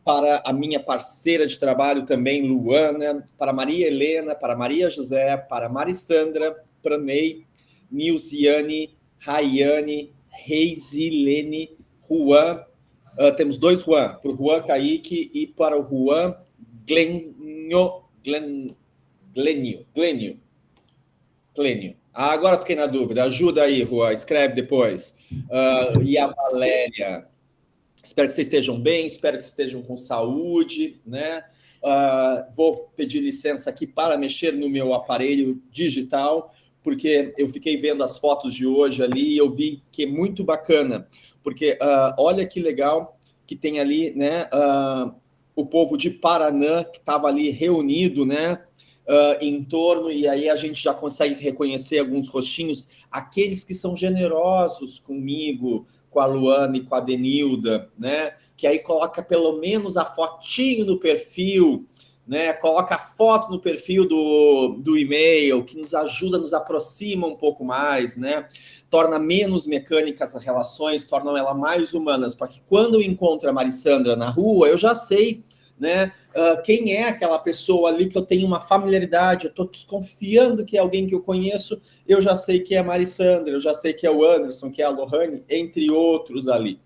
para a minha parceira de trabalho também, Luana, para Maria Helena, para Maria José, para Marissandra, para Ney, Nilciane, Rayane, Reisilene, Juan, temos 2 Juan, para o Juan Kaique e para o Juan Glênio. Agora fiquei na dúvida, ajuda aí, Juan, escreve depois. E a Valéria. Espero que vocês estejam bem, espero que estejam com saúde, né? Vou pedir licença aqui para mexer no meu aparelho digital, porque eu fiquei vendo as fotos de hoje ali e eu vi que é muito bacana, porque olha que legal que tem ali, né? O povo de Paranã que estava ali reunido, né? Em torno, e aí a gente já consegue reconhecer alguns rostinhos, aqueles que são generosos comigo, com a Luana e com a Denilda, né? Que aí coloca pelo menos a fotinho no perfil, né? Coloca a foto no perfil do e-mail, que nos ajuda, nos aproxima um pouco mais, né? Torna menos mecânicas as relações, tornam elas mais humanas, para que quando eu encontro a Marissandra na rua, eu já sei, né? Quem é aquela pessoa ali que eu tenho uma familiaridade, eu estou desconfiando que é alguém que eu conheço, eu já sei que é a Marissandra, eu já sei que é o Anderson, que é a Lohane, entre outros ali.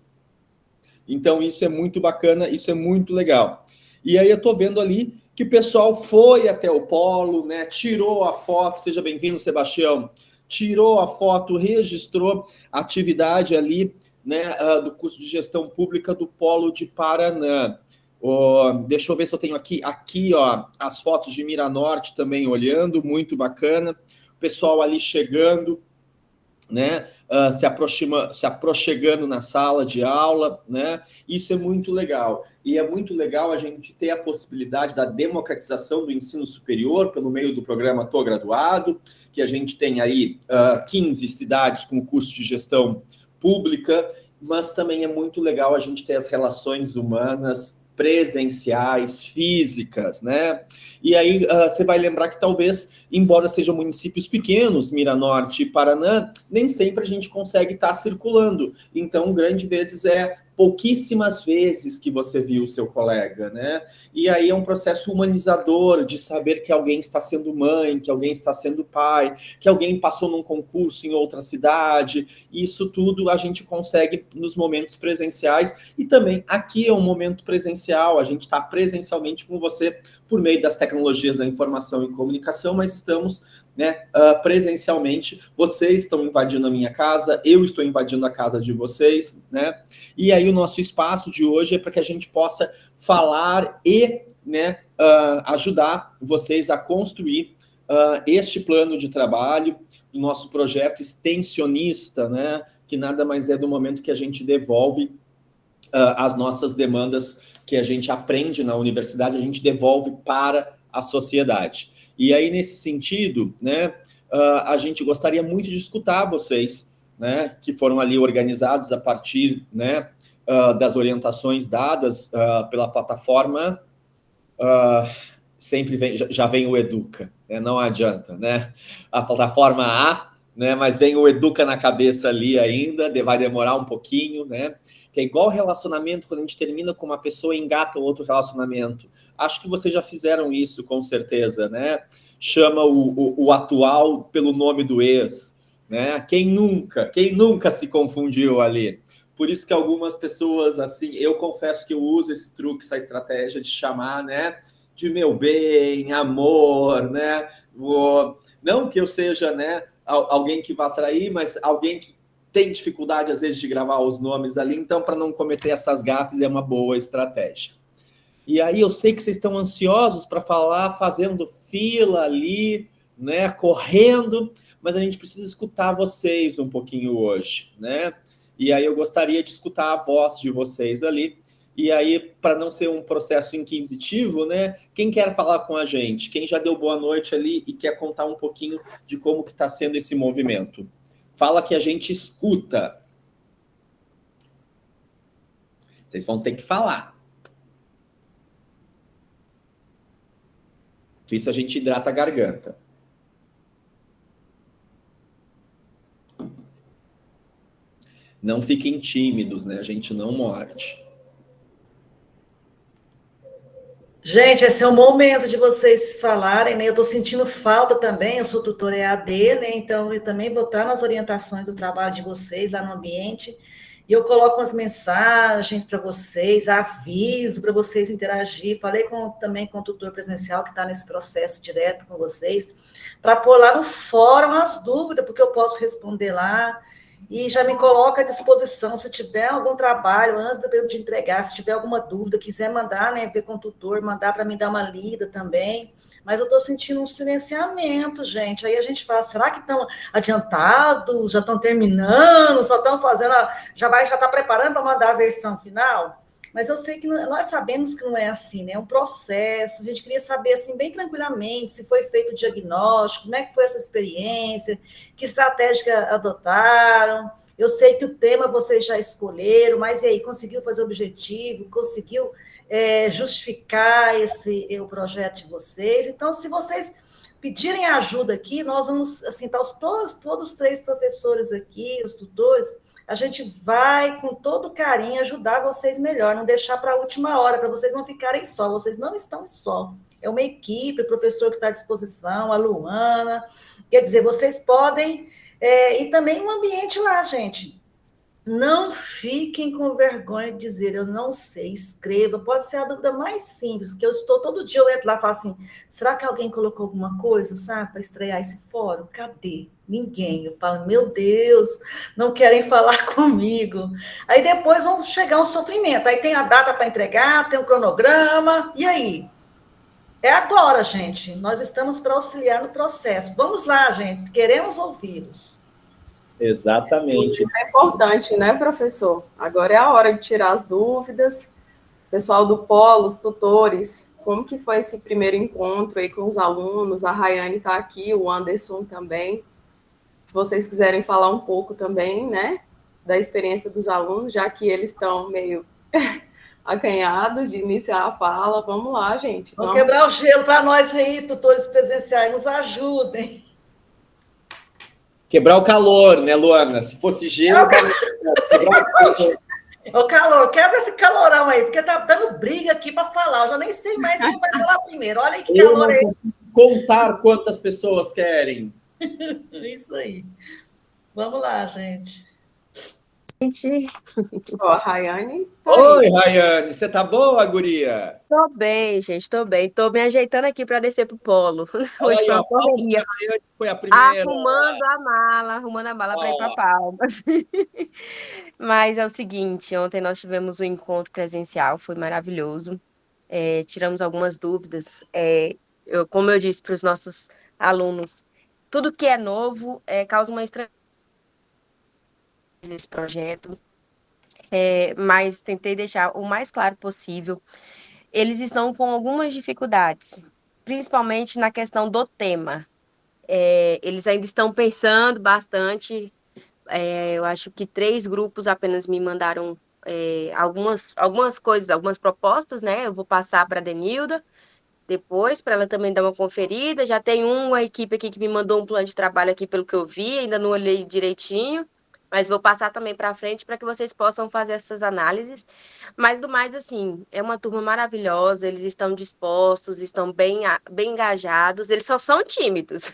Então, isso é muito bacana, isso é muito legal. E aí eu estou vendo ali que o pessoal foi até o polo, né? Tirou a foto, seja bem-vindo, Sebastião, tirou a foto, registrou a atividade ali, né, do curso de gestão pública do Polo de Paranã. Deixa eu ver se eu tenho aqui, ó, as fotos de Miranorte também olhando, muito bacana. O pessoal ali chegando, né? Se aproximando na sala de aula, né? Isso é muito legal. E é muito legal a gente ter a possibilidade da democratização do ensino superior pelo meio do programa Tô Graduado, que a gente tem aí 15 cidades com curso de gestão pública, mas também é muito legal a gente ter as relações humanas presenciais, físicas, né? E aí você vai lembrar que talvez, embora sejam municípios pequenos, Miranorte e Paranã, nem sempre a gente consegue estar circulando. Então, grande vezes pouquíssimas vezes que você viu o seu colega, né? E aí é um processo humanizador de saber que alguém está sendo mãe, que alguém está sendo pai, que alguém passou num concurso em outra cidade. E isso tudo a gente consegue nos momentos presenciais. E também aqui é um momento presencial, a gente está presencialmente com você por meio das tecnologias da informação e comunicação, mas estamos, né, presencialmente. Vocês estão invadindo a minha casa, eu estou invadindo a casa de vocês, né? E aí o nosso espaço de hoje é para que a gente possa falar e, né, ajudar vocês a construir este plano de trabalho, do nosso projeto extensionista, né? Que nada mais é do momento que a gente devolve as nossas demandas que a gente aprende na universidade, a gente devolve para a sociedade. E aí, nesse sentido, né, a gente gostaria muito de escutar vocês, né, que foram ali organizados a partir, né, das orientações dadas pela plataforma. Sempre já vem o Educa, né? Não adianta, né? A plataforma A, né? Mas vem o Educa na cabeça ali ainda, vai demorar um pouquinho, né? Que é igual relacionamento, quando a gente termina com uma pessoa e engata outro relacionamento. Acho que vocês já fizeram isso, com certeza, né? Chama o atual pelo nome do ex, né? Quem nunca se confundiu ali? Por isso que algumas pessoas, assim, eu confesso que eu uso esse truque, essa estratégia de chamar, né? De meu bem, amor, né? Não que eu seja, né, alguém que vá trair, mas alguém que tem dificuldade, às vezes, de gravar os nomes ali. Então, para não cometer essas gafes, é uma boa estratégia. E aí eu sei que vocês estão ansiosos para falar, fazendo fila ali, né, correndo, mas a gente precisa escutar vocês um pouquinho hoje, né? E aí eu gostaria de escutar a voz de vocês ali. E aí, para não ser um processo inquisitivo, né? Quem quer falar com a gente? Quem já deu boa noite ali e quer contar um pouquinho de como que está sendo esse movimento? Fala que a gente escuta. Vocês vão ter que falar. Isso a gente hidrata a garganta. Não fiquem tímidos, né? A gente não morde. Gente, esse é o momento de vocês falarem, né? Eu estou sentindo falta também, eu sou tutora EAD, né? Então, eu também vou estar nas orientações do trabalho de vocês lá no ambiente. E eu coloco as mensagens para vocês, aviso para vocês interagir. Falei também com o tutor presencial que está nesse processo direto com vocês, para pôr lá no fórum as dúvidas, porque eu posso responder lá. E já me coloca à disposição, se tiver algum trabalho, antes de eu te entregar, se tiver alguma dúvida, quiser mandar, né, ver com o tutor, mandar para mim dar uma lida também. Mas eu estou sentindo um silenciamento, gente. Aí a gente fala, será que estão adiantados, já estão terminando, só estão fazendo, já está preparando para mandar a versão final? Mas eu sei que nós sabemos que não é assim, né? É um processo. A gente queria saber, assim, bem tranquilamente, se foi feito o diagnóstico, como é que foi essa experiência, que estratégia adotaram. Eu sei que o tema vocês já escolheram, mas e aí, conseguiu fazer o objetivo? Conseguiu justificar o projeto de vocês? Então, se vocês pedirem ajuda aqui, nós vamos, assim, tá todos os 3 professores aqui, os tutores, a gente vai, com todo carinho, ajudar vocês melhor, não deixar para a última hora, para vocês não ficarem só, vocês não estão só. É uma equipe, o professor que está à disposição, a Luana, quer dizer, vocês podem, e também um ambiente lá, gente. Não fiquem com vergonha de dizer, eu não sei, escreva, pode ser a dúvida mais simples, que eu estou, todo dia eu entro lá e falo assim, será que alguém colocou alguma coisa, sabe, para estrear esse fórum? Cadê? Ninguém. Eu falo, meu Deus, não querem falar comigo. Aí depois vão chegar um sofrimento, aí tem a data para entregar, tem o cronograma, e aí? É agora, gente, nós estamos para auxiliar no processo. Vamos lá, gente, queremos ouvi-los. Exatamente. É importante, né, professor? Agora é a hora de tirar as dúvidas. Pessoal do Polo, os tutores, como que foi esse primeiro encontro aí com os alunos? A Rayane está aqui, o Anderson também. Se vocês quiserem falar um pouco também, né, da experiência dos alunos, já que eles estão meio acanhados de iniciar a fala. Vamos lá, gente. Vamos quebrar o gelo para nós aí, tutores presenciais, nos ajudem. Quebrar o calor, né, Luana? Se fosse gelo, quebrar o calor. O calor, quebra esse calorão aí, porque tá dando briga aqui para falar. Eu já nem sei mais quem vai falar primeiro. Olha aí que calor é esse. Contar quantas pessoas querem. Isso aí. Vamos lá, gente. Ó, a Rayane. Oi, Rayane, você tá boa, guria? Tô bem, gente, tô bem. Tô me ajeitando aqui para descer pro polo. Hoje foi uma correria. Foi a primeira. Arrumando a mala para ir para Palmas. Mas é o seguinte, ontem nós tivemos um encontro presencial, foi maravilhoso. Tiramos algumas dúvidas. Como eu disse para os nossos alunos, tudo que é novo causa uma estranheza nesse projeto. Mas tentei deixar o mais claro possível. Eles estão com algumas dificuldades, principalmente na questão do tema. Eles ainda estão pensando bastante. Eu acho que 3 grupos apenas me mandaram algumas coisas, algumas propostas, né? Eu vou passar para a Denilda depois, para ela também dar uma conferida. Já tem uma equipe aqui que me mandou um plano de trabalho aqui, pelo que eu vi, ainda não olhei direitinho, mas vou passar também para frente para que vocês possam fazer essas análises. Mas, do mais, assim, é uma turma maravilhosa, eles estão dispostos, estão bem engajados, eles só são tímidos,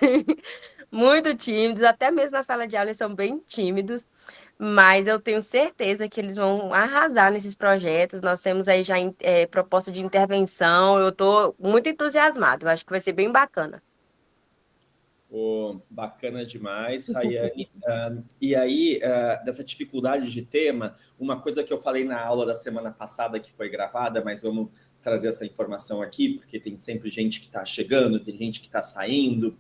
muito tímidos, até mesmo na sala de aula eles são bem tímidos, mas eu tenho certeza que eles vão arrasar nesses projetos. Nós temos aí já proposta de intervenção, eu estou muito entusiasmada, eu acho que vai ser bem bacana. Bacana demais, Rayane. E aí, dessa dificuldade de tema, uma coisa que eu falei na aula da semana passada, que foi gravada, mas vamos trazer essa informação aqui, porque tem sempre gente que está chegando, tem gente que está saindo.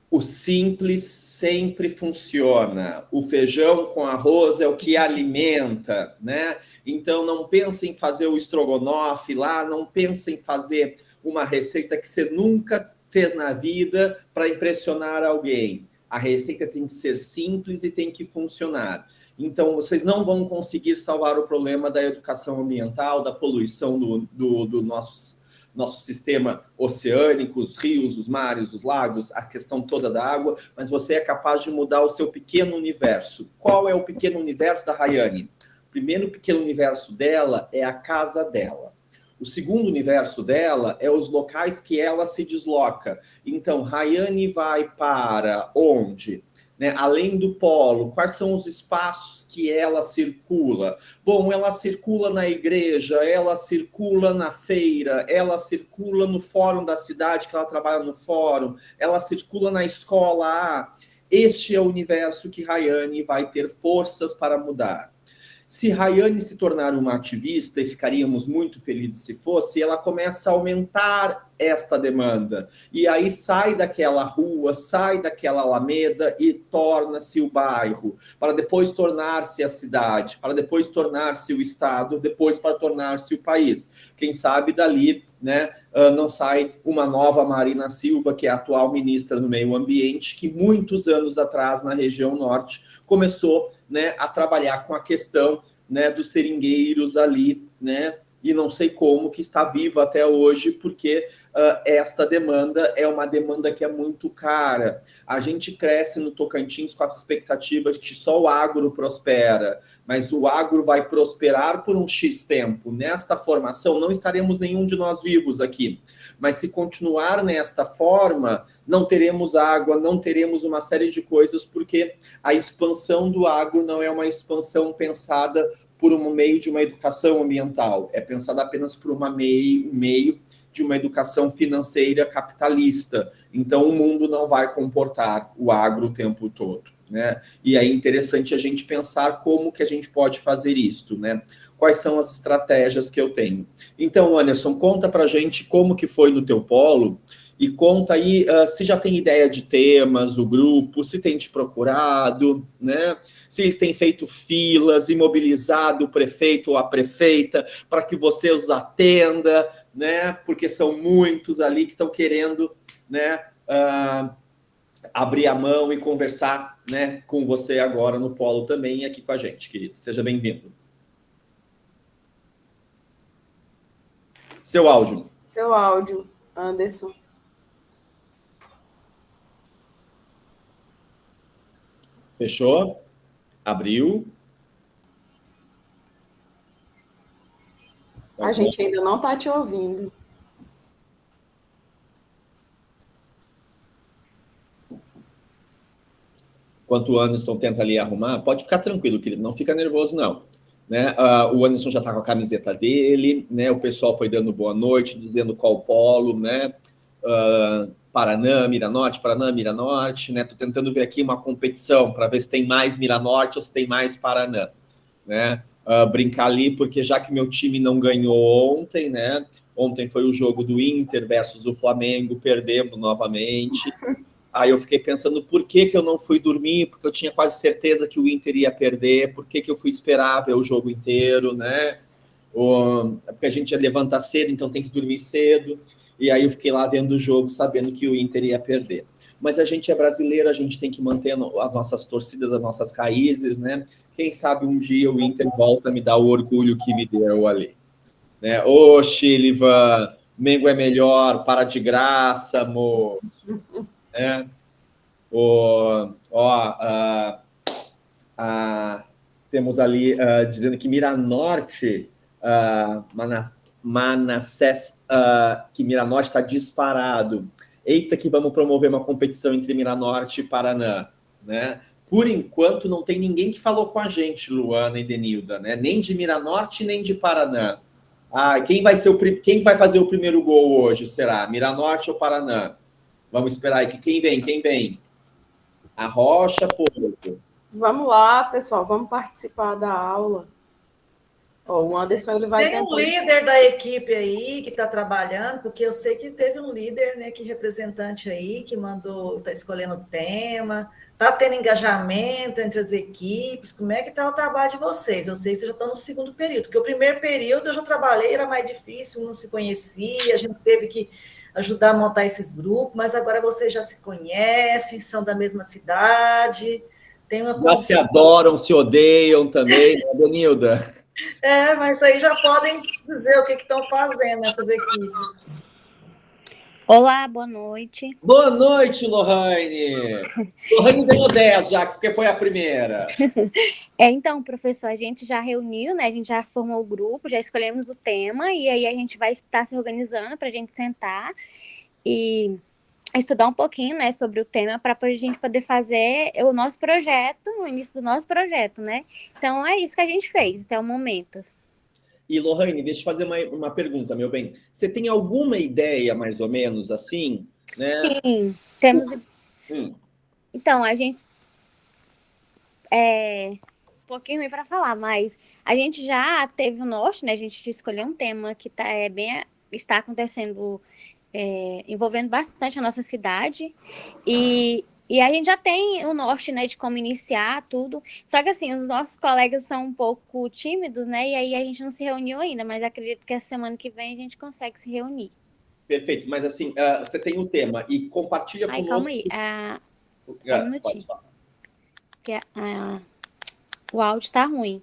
O simples sempre funciona. O feijão com arroz é o que alimenta, né? Então, não pense em fazer o estrogonofe lá, não pense em fazer uma receita que você nunca fez na vida para impressionar alguém. A receita tem que ser simples e tem que funcionar. Então, vocês não vão conseguir salvar o problema da educação ambiental, da poluição do nosso sistema oceânico, os rios, os mares, os lagos, a questão toda da água, mas você é capaz de mudar o seu pequeno universo. Qual é o pequeno universo da Rayane? O primeiro pequeno universo dela é a casa dela. O segundo universo dela é os locais que ela se desloca. Então, Rayane vai para onde? Né? Além do polo, quais são os espaços que ela circula? Bom, ela circula na igreja, ela circula na feira, ela circula no fórum da cidade, que ela trabalha no fórum, ela circula na escola. Este é o universo que Rayane vai ter forças para mudar. Se Rayane se tornar uma ativista, e ficaríamos muito felizes se fosse, ela começa a aumentar esta demanda. E aí sai daquela rua, sai daquela alameda e torna-se o bairro, para depois tornar-se a cidade, para depois tornar-se o estado, depois para tornar-se o país. Quem sabe dali, né, não sai uma nova Marina Silva, que é a atual ministra do Meio Ambiente, que muitos anos atrás, na região norte, começou, né, a trabalhar com a questão, né, dos seringueiros ali, né, e não sei como, que está viva até hoje, porque esta demanda é uma demanda que é muito cara. A gente cresce no Tocantins com a expectativa de que só o agro prospera, mas o agro vai prosperar por um X tempo. Nesta formação, não estaremos nenhum de nós vivos aqui, mas se continuar nesta forma, não teremos água, não teremos uma série de coisas, porque a expansão do agro não é uma expansão pensada por um meio de uma educação ambiental, é pensada apenas por um meio de uma educação financeira capitalista. Então, o mundo não vai comportar o agro o tempo todo, né? E é interessante a gente pensar como que a gente pode fazer isso, né? Quais são as estratégias que eu tenho. Então, Anderson, conta pra gente como que foi no teu polo e conta aí se já tem ideia de temas, o grupo, se tem te procurado, né? Se eles têm feito filas e mobilizado o prefeito ou a prefeita para que você os atenda, né? Porque são muitos ali que estão querendo, né, abrir a mão e conversar, né, com você agora no polo também e aqui com a gente, querido. Seja bem-vindo. Seu áudio. Seu áudio, Anderson. Fechou? Abriu? A gente ainda não está te ouvindo. Enquanto o Anderson tenta ali arrumar, pode ficar tranquilo, querido, não fica nervoso, não. Né? O Anderson já está com a camiseta dele, né? O pessoal foi dando boa noite, dizendo qual polo, né? Paraná, Miranorte, Paraná, Miranorte, né? Estou tentando ver aqui uma competição para ver se tem mais Miranorte ou se tem mais Paraná, né? Brincar ali, porque já que meu time não ganhou ontem, né? Ontem foi o jogo do Inter versus o Flamengo, perdemos novamente. Aí eu fiquei pensando por que eu não fui dormir, porque eu tinha quase certeza que o Inter ia perder, por que eu fui esperar ver o jogo inteiro, né? Porque a gente ia levantar cedo, então tem que dormir cedo. E aí eu fiquei lá vendo o jogo, sabendo que o Inter ia perder. Mas a gente é brasileiro, a gente tem que manter as nossas torcidas, as nossas raízes, né? Quem sabe um dia o Inter volta a me dar o orgulho que me deu ali. Né? Ô, Chilivan, Mengo é melhor, para de graça, moço. Né? Temos ali dizendo que Miranorte, Manassés, que Miranorte está disparado. Eita, que vamos promover uma competição entre Miranorte e Paraná, né? Por enquanto, não tem ninguém que falou com a gente, Luana e Denilda, né? Nem de Miranorte, nem de Paraná. Quem vai fazer o primeiro gol hoje, será? Miranorte ou Paraná? Vamos esperar aí. Quem vem? A Rocha, Porto. Vamos lá, pessoal. Vamos participar da aula. O Anderson, ele vai Tem um líder da equipe aí que está trabalhando, porque eu sei que teve um líder, né, que representante aí, que está escolhendo o tema, está tendo engajamento entre as equipes. Como é que está o trabalho de vocês? Eu sei que vocês já estão no segundo período, porque o primeiro período eu já trabalhei, era mais difícil, não se conhecia, a gente teve que ajudar a montar esses grupos, mas agora vocês já se conhecem, são da mesma cidade. Tem uma já se adoram, se odeiam também, né, Denilda? Mas aí já podem dizer o que estão fazendo essas equipes. Olá, boa noite. Boa noite, Lohane. Lohane ganhou 10 já, porque foi a primeira. Então, professor, a gente já reuniu, né? A gente já formou o grupo, já escolhemos o tema, e aí a gente vai estar se organizando para a gente sentar e estudar um pouquinho, né, sobre o tema para a gente poder fazer o nosso projeto, o início do nosso projeto, né? Então, é isso que a gente fez até o momento. E, Lohane, deixa eu fazer uma pergunta, meu bem. Você tem alguma ideia, mais ou menos, assim, né? Sim, temos... Hum. Então, a gente... um pouquinho ruim para falar, mas a gente já teve o norte, né? A gente escolheu um tema que está acontecendo, envolvendo bastante a nossa cidade, e a gente já tem o norte, né, de como iniciar tudo. Só que, assim, os nossos colegas são um pouco tímidos, né? E aí a gente não se reuniu ainda, mas acredito que a semana que vem a gente consegue se reunir. Perfeito, mas assim, você tem o tema e compartilha conosco... Calma aí, só um minutinho. Porque o áudio tá ruim.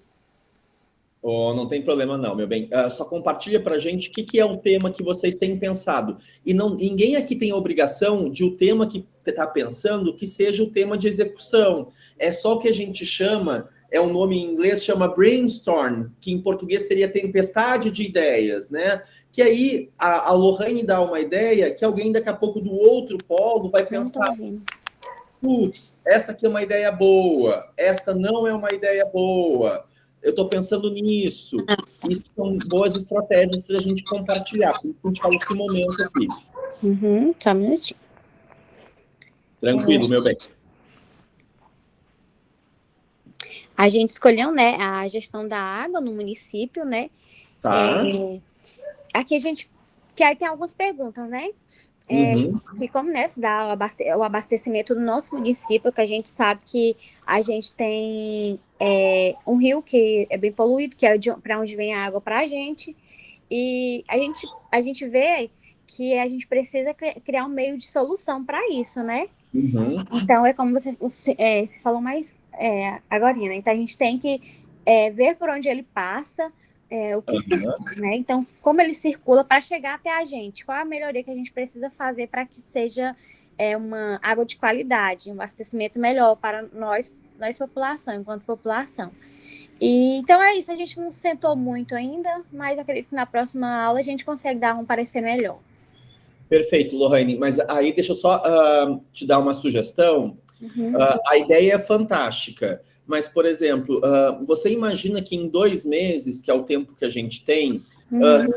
Oh, não tem problema não, meu bem. Só compartilha para a gente o que é o tema que vocês têm pensado. E ninguém aqui tem a obrigação de o tema que está pensando que seja o tema de execução. É só o que a gente chama, é um nome em inglês, chama brainstorm, que em português seria tempestade de ideias, né? Que aí a Lohane dá uma ideia que alguém daqui a pouco do outro polo vai pensar... Putz, essa aqui é uma ideia boa, esta não é uma ideia boa. Eu estou pensando nisso. Isso são boas estratégias para a gente compartilhar. Por isso que a gente fala esse momento aqui. Só um minutinho. Tranquilo, meu bem. A gente escolheu, né, a gestão da água no município, né? Tá. Aqui que aí tem algumas perguntas, né? Que como, né, se dá o abastecimento do nosso município, que a gente sabe que a gente tem um rio que é bem poluído, que é para onde vem a água para a gente, e a gente vê que a gente precisa criar um meio de solução para isso, né? Então, é como você falou mais agorinha, né? Então, a gente tem que ver por onde ele passa, o que né? Então, como ele circula para chegar até a gente? Qual a melhoria que a gente precisa fazer para que seja uma água de qualidade, um abastecimento melhor para nós população, enquanto população. E, então é isso, a gente não sentou muito ainda, mas acredito que na próxima aula a gente consegue dar um parecer melhor. Perfeito, Lohane, mas aí deixa eu só te dar uma sugestão. A ideia é fantástica, mas, por exemplo, você imagina que em 2 meses, que é o tempo que a gente tem,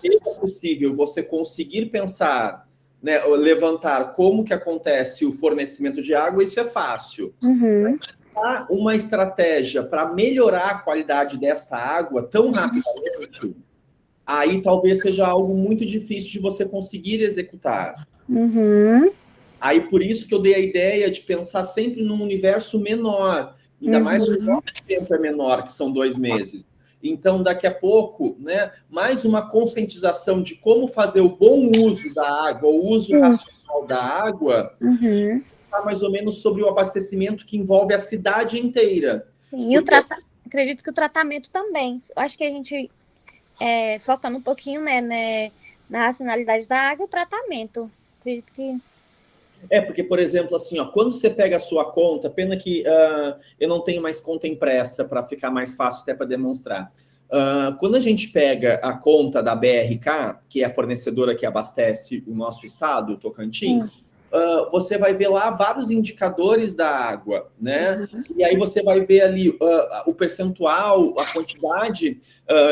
seja possível você conseguir pensar, né, levantar como que acontece o fornecimento de água, isso é fácil. Há uma estratégia para melhorar a qualidade desta água tão rapidamente, aí talvez seja algo muito difícil de você conseguir executar. Aí por isso que eu dei a ideia de pensar sempre num universo menor, ainda mais que o nosso tempo é menor, que são 2 meses. Então, daqui a pouco, né, mais uma conscientização de como fazer o bom uso da água, o uso racional da água, mais ou menos sobre o abastecimento que envolve a cidade inteira. E acredito que o tratamento também. Eu acho que a gente, focando um pouquinho, né, na racionalidade da água, o tratamento. Acredito que... Porque, por exemplo, assim, ó, quando você pega a sua conta, pena que eu não tenho mais conta impressa para ficar mais fácil até para demonstrar. Quando a gente pega a conta da BRK, que é a fornecedora que abastece o nosso estado, Tocantins, você vai ver lá vários indicadores da água, né? E aí você vai ver ali o percentual, a quantidade,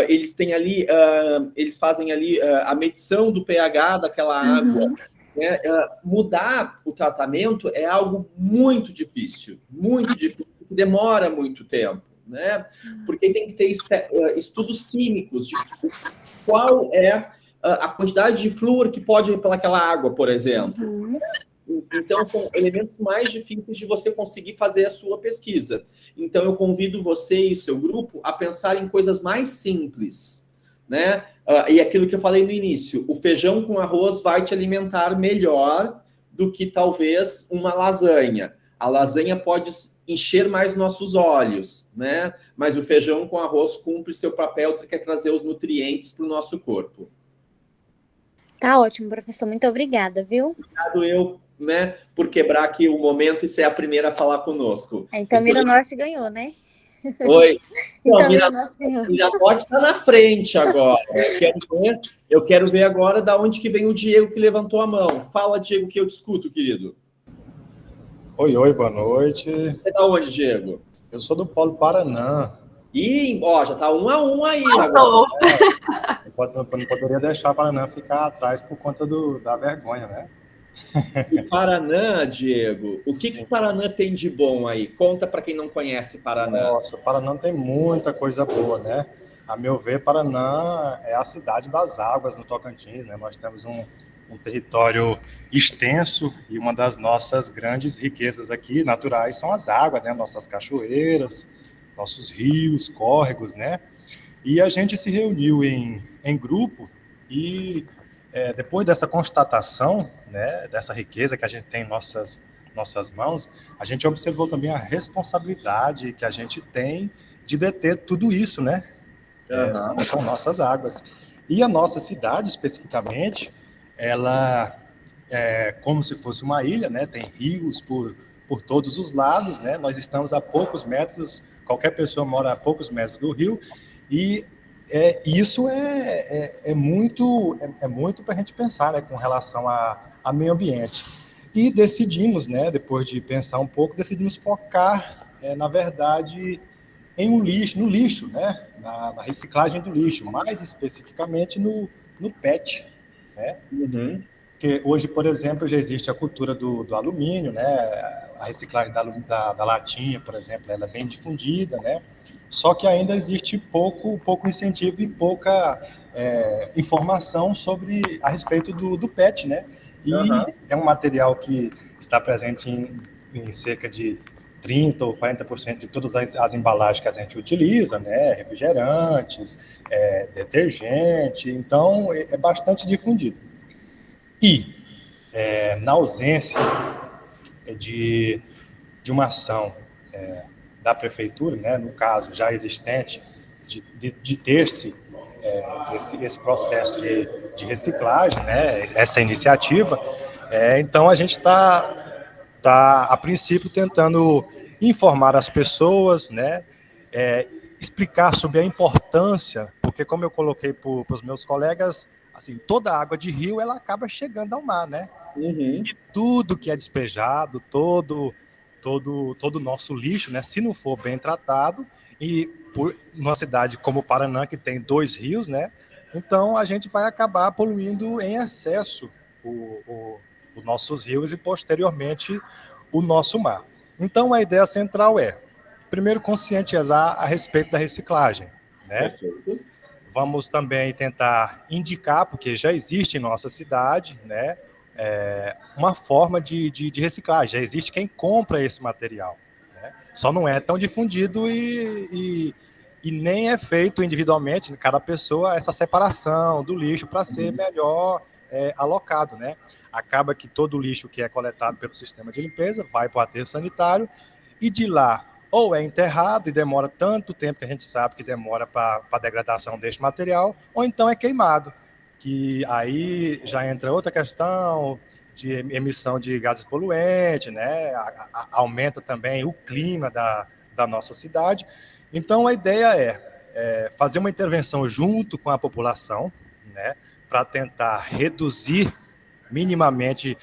eles têm ali, eles fazem ali a medição do pH daquela água. Mudar o tratamento é algo muito difícil, que demora muito tempo, né? Porque tem que ter estudos químicos de qual é a quantidade de flúor que pode ir pelaquela água, por exemplo. Então, são elementos mais difíceis de você conseguir fazer a sua pesquisa. Então, eu convido você e o seu grupo a pensar em coisas mais simples, né? E aquilo que eu falei no início, o feijão com arroz vai te alimentar melhor do que talvez uma lasanha. A lasanha pode encher mais nossos olhos, né? Mas o feijão com arroz cumpre seu papel, que é trazer os nutrientes para o nosso corpo. Tá ótimo, professor. Muito obrigada, viu? Obrigado eu, né, por quebrar aqui o momento e ser a primeira a falar conosco. Então, Miranorte ganhou, né? Oi. Então, Miranorte ganhou. Miranorte está na frente agora. Eu quero ver agora da onde que vem o Diego que levantou a mão. Fala, Diego, que eu te escuto, querido. Oi, boa noite. Você tá onde, Diego? Eu sou do Polo Paraná. Ih, ó, já tá 1-1 aí agora. Eu não poderia deixar Paraná ficar atrás por conta da vergonha, né? E Paraná, Diego, o que Paraná tem de bom aí? Conta para quem não conhece Paraná. Nossa, Paraná tem muita coisa boa, né? A meu ver, Paraná é a cidade das águas no Tocantins, né? Nós temos um território extenso e uma das nossas grandes riquezas aqui naturais são as águas, né? Nossas cachoeiras, nossos rios, córregos, né? E a gente se reuniu em grupo e depois dessa constatação, né, dessa riqueza que a gente tem em nossas mãos, a gente observou também a responsabilidade que a gente tem de deter tudo isso, né? São nossas águas. E a nossa cidade, especificamente, ela é como se fosse uma ilha, né? Tem rios por todos os lados, né? Nós estamos a poucos metros, qualquer pessoa mora a poucos metros do rio, e isso é muito para a gente pensar, né, com relação a meio ambiente. E decidimos, né, depois de pensar um pouco, decidimos focar, na verdade, no lixo, né, na reciclagem do lixo, mais especificamente no PET, né? Uhum. Porque hoje, por exemplo, já existe a cultura do alumínio, né? A reciclagem da latinha, por exemplo, ela é bem difundida, né? Só que ainda existe pouco incentivo e pouca informação a respeito do PET, né? E é um material que está presente em cerca de 30% ou 40% de todas as embalagens que a gente utiliza, né? Refrigerantes, detergente, então é bastante difundido. E, na ausência de uma ação da prefeitura, né, no caso já existente, de ter-se esse processo de reciclagem, né, essa iniciativa, então a gente está, a princípio, tentando informar as pessoas, né, explicar sobre a importância, porque como eu coloquei para os meus colegas, assim, toda a água de rio, ela acaba chegando ao mar, né? Uhum. E tudo que é despejado, todo o nosso lixo, né? Se não for bem tratado, e numa cidade como o Paraná, que tem 2 rios, né? Então, a gente vai acabar poluindo em excesso os nossos rios e, posteriormente, o nosso mar. Então, a ideia central primeiro, conscientizar a respeito da reciclagem, né? Perfeito. Vamos também tentar indicar, porque já existe em nossa cidade, né, uma forma de reciclagem. Já existe quem compra esse material, né? Só não é tão difundido e nem é feito individualmente, cada pessoa, essa separação do lixo para ser melhor alocado, né? Acaba que todo o lixo que é coletado pelo sistema de limpeza vai para o aterro sanitário e de lá ou é enterrado e demora tanto tempo que a gente sabe que demora para a degradação deste material, ou então é queimado, que aí já entra outra questão de emissão de gases poluentes, né? Aumenta também o clima da nossa cidade. Então, a ideia é fazer uma intervenção junto com a população, né, para tentar reduzir minimamente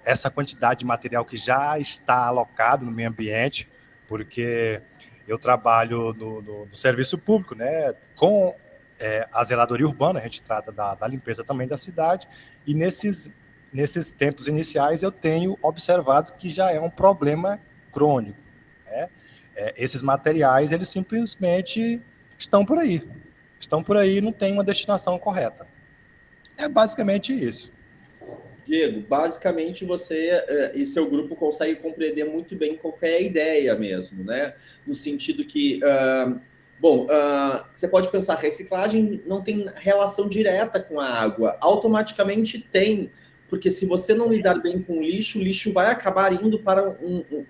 essa quantidade de material que já está alocado no meio ambiente, porque eu trabalho no serviço público, né, com a zeladoria urbana, a gente trata da limpeza também da cidade, e nesses tempos iniciais eu tenho observado que já é um problema crônico, né? Esses materiais, eles simplesmente estão por aí e não tem uma destinação correta. É basicamente isso. Diego, basicamente você e seu grupo conseguem compreender muito bem qualquer ideia mesmo, né? No sentido que, você pode pensar, reciclagem não tem relação direta com a água, automaticamente tem, porque se você não lidar bem com o lixo vai acabar indo para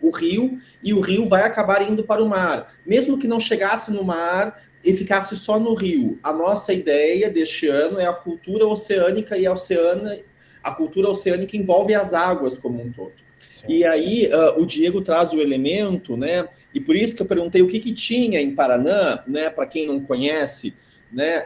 o rio e o rio vai acabar indo para o mar. Mesmo que não chegasse no mar, e ficasse só no rio. A nossa ideia deste ano é a cultura oceânica, e a cultura oceânica envolve as águas como um todo. Sim. E aí o Diego traz o elemento, né? E por isso que eu perguntei o que tinha em Paraná, né? Para quem não conhece, né?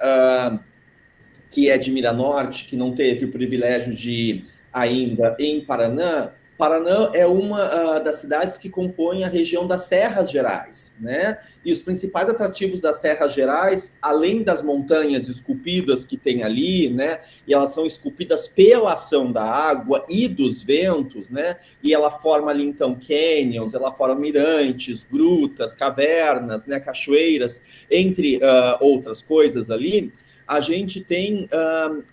Que é de Miranorte, que não teve o privilégio de ir ainda em Paraná. Paraná é uma das cidades que compõem a região das Serras Gerais, né? E os principais atrativos das Serras Gerais, além das montanhas esculpidas que tem ali, né? E elas são esculpidas pela ação da água e dos ventos, né? E ela forma ali, então, canyons, ela forma mirantes, grutas, cavernas, né? Cachoeiras, entre outras coisas ali. A gente tem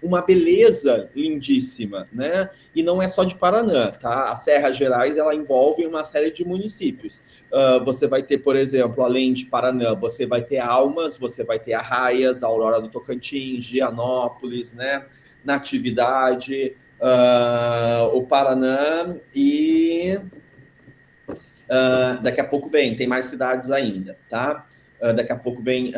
uma beleza lindíssima, né? E não é só de Paraná, tá? A Serras Gerais, ela envolve uma série de municípios. Você vai ter, por exemplo, além de Paraná, você vai ter Almas, você vai ter Arraias, Aurora do Tocantins, Gianópolis, né? Natividade, o Paraná e... daqui a pouco tem mais cidades ainda, tá? Daqui a pouco vem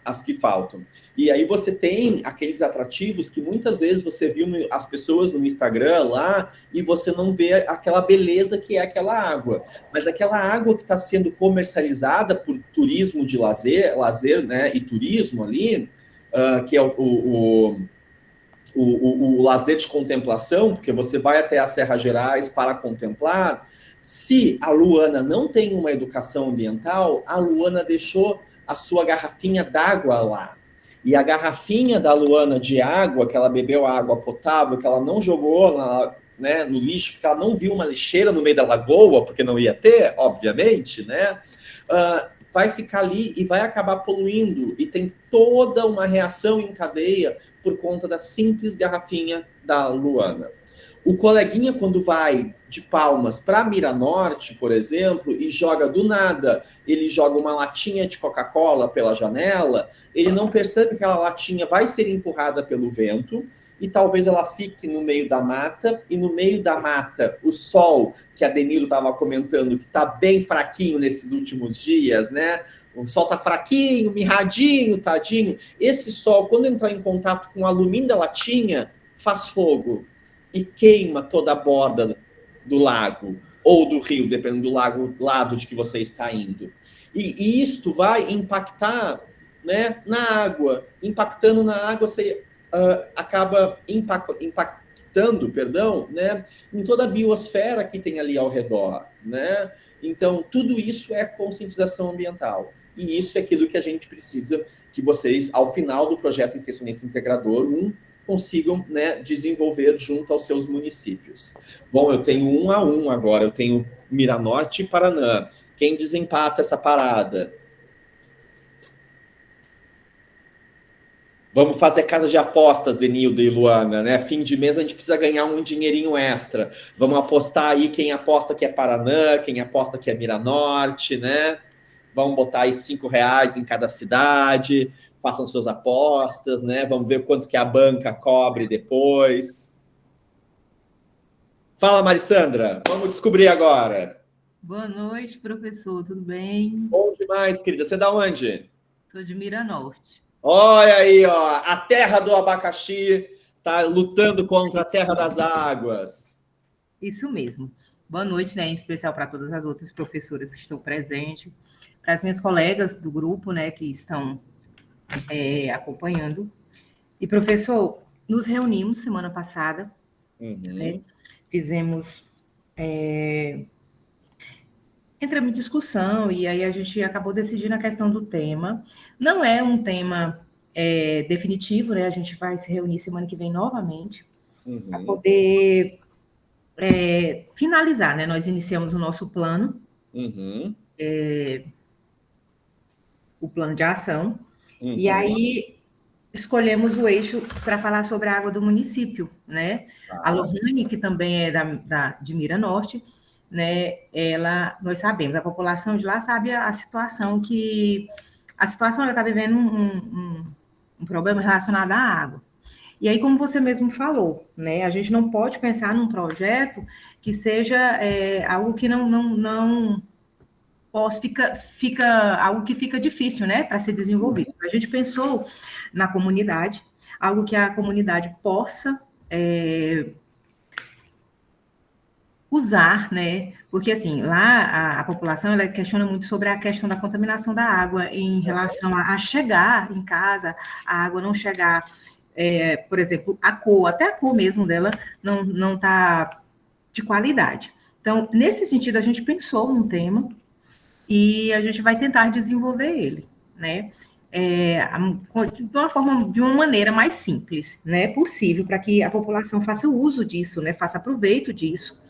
as que faltam. E aí você tem aqueles atrativos que muitas vezes você viu as pessoas no Instagram lá e você não vê aquela beleza que é aquela água. Mas aquela água que está sendo comercializada por turismo de lazer, né, e turismo ali, que é o lazer de contemplação, porque você vai até as Serras Gerais para contemplar. Se a Luana não tem uma educação ambiental, a Luana deixou a sua garrafinha d'água lá. E a garrafinha da Luana de água, que ela bebeu água potável, que ela não jogou né, no lixo, porque ela não viu uma lixeira no meio da lagoa, porque não ia ter, obviamente, né? Vai ficar ali e vai acabar poluindo. E tem toda uma reação em cadeia por conta da simples garrafinha da Luana. O coleguinha, quando vai de Palmas para Miranorte, por exemplo, e joga do nada, ele joga uma latinha de Coca-Cola pela janela, ele não percebe que aquela latinha vai ser empurrada pelo vento e talvez ela fique no meio da mata, e no meio da mata, o sol, que a Denilo estava comentando, que está bem fraquinho nesses últimos dias, né? O sol está fraquinho, mirradinho, tadinho. Esse sol, quando entrar em contato com o alumínio da latinha, faz fogo e queima toda a borda do lago ou do rio, dependendo do lado de que você está indo. E isto vai impactar, né, na água. Impactando na água, você acaba impactando, né, em toda a biosfera que tem ali ao redor, né? Então, tudo isso é conscientização ambiental. E isso é aquilo que a gente precisa que vocês, ao final do projeto Extensionista Integrador 1, consigam, né, desenvolver junto aos seus municípios. Bom, eu tenho 1 a 1 agora, eu tenho Miranorte e Paraná. Quem desempata essa parada? Vamos fazer casa de apostas, Denildo e Luana, né? Fim de mês a gente precisa ganhar um dinheirinho extra. Vamos apostar aí quem aposta que é Paraná, quem aposta que é Miranorte, né? Vamos botar aí R$5 em cada cidade. Façam suas apostas, né? Vamos ver quanto que a banca cobre depois. Fala, Marissandra. Vamos descobrir agora. Boa noite, professor. Tudo bem? Bom demais, querida. Você é da onde? Sou de Miranorte. Olha aí, ó. A terra do abacaxi está lutando contra a terra das águas. Isso mesmo. Boa noite, né? Em especial para todas as outras professoras que estão presentes. Para as minhas colegas do grupo, né? Que estão acompanhando. E, professor, nos reunimos semana passada, né? Fizemos, entramos em discussão, e aí a gente acabou decidindo a questão do tema. Não é um tema definitivo, né? A gente vai se reunir semana que vem novamente, para poder finalizar, né? Nós iniciamos o nosso plano, o plano de ação, e aí escolhemos o eixo para falar sobre a água do município, né? A Lohane, que também é de Miranorte, né? Nós sabemos, a população de lá sabe a situação ela está vivendo um problema relacionado à água. E aí, como você mesmo falou, né? A gente não pode pensar num projeto que seja algo que não fica algo que fica difícil, né, para ser desenvolvido. A gente pensou na comunidade, algo que a comunidade possa usar, né? Porque, assim, lá a população, ela questiona muito sobre a questão da contaminação da água em relação a chegar em casa, a água não chegar, por exemplo, até a cor mesmo dela não tá de qualidade. Então, nesse sentido, a gente pensou num tema e a gente vai tentar desenvolver ele, né? De uma maneira mais simples, né? Possível, para que a população faça uso disso, né? Faça proveito disso,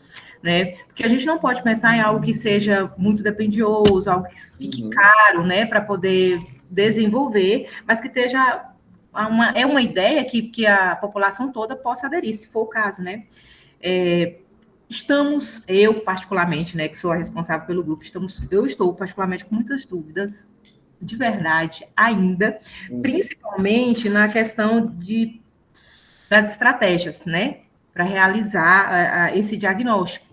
né? Porque a gente não pode pensar em algo que seja muito dispendioso, algo que fique caro, né? Para poder desenvolver, mas que esteja uma ideia que a população toda possa aderir, se for o caso, né? Eu particularmente, né, que sou a responsável pelo grupo, eu estou particularmente com muitas dúvidas, de verdade, ainda, principalmente na questão das estratégias, né, para realizar esse diagnóstico,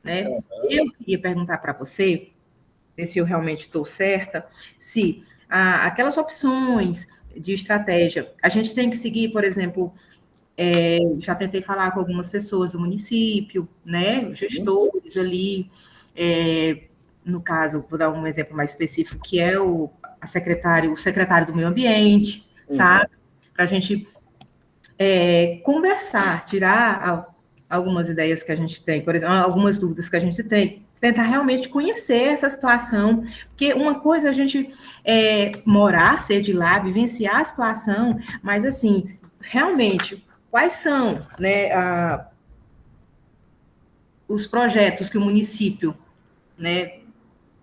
né. Eu queria perguntar para você, ver se eu realmente estou certa, se aquelas opções de estratégia, a gente tem que seguir, por exemplo, já tentei falar com algumas pessoas do município, né, gestores ali, no caso, vou dar um exemplo mais específico, que é o secretário do meio ambiente, sabe? Para a gente conversar, tirar algumas ideias que a gente tem, por exemplo, algumas dúvidas que a gente tem, tentar realmente conhecer essa situação, porque uma coisa é a gente morar, ser de lá, vivenciar a situação, mas assim, realmente, quais são, né, os projetos que o município, né,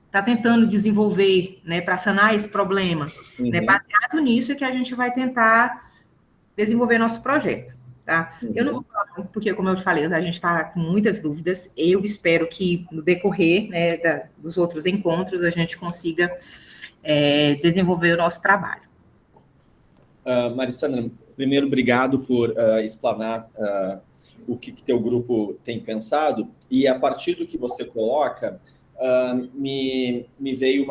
está tentando desenvolver, né, para sanar esse problema, né, baseado nisso é que a gente vai tentar desenvolver nosso projeto, tá? Eu não vou falar muito, porque, como eu falei, a gente está com muitas dúvidas, eu espero que no decorrer, né, dos outros encontros a gente consiga desenvolver o nosso trabalho. Marissandra, primeiro, obrigado por explanar o que teu grupo tem pensado, e a partir do que você coloca, me veio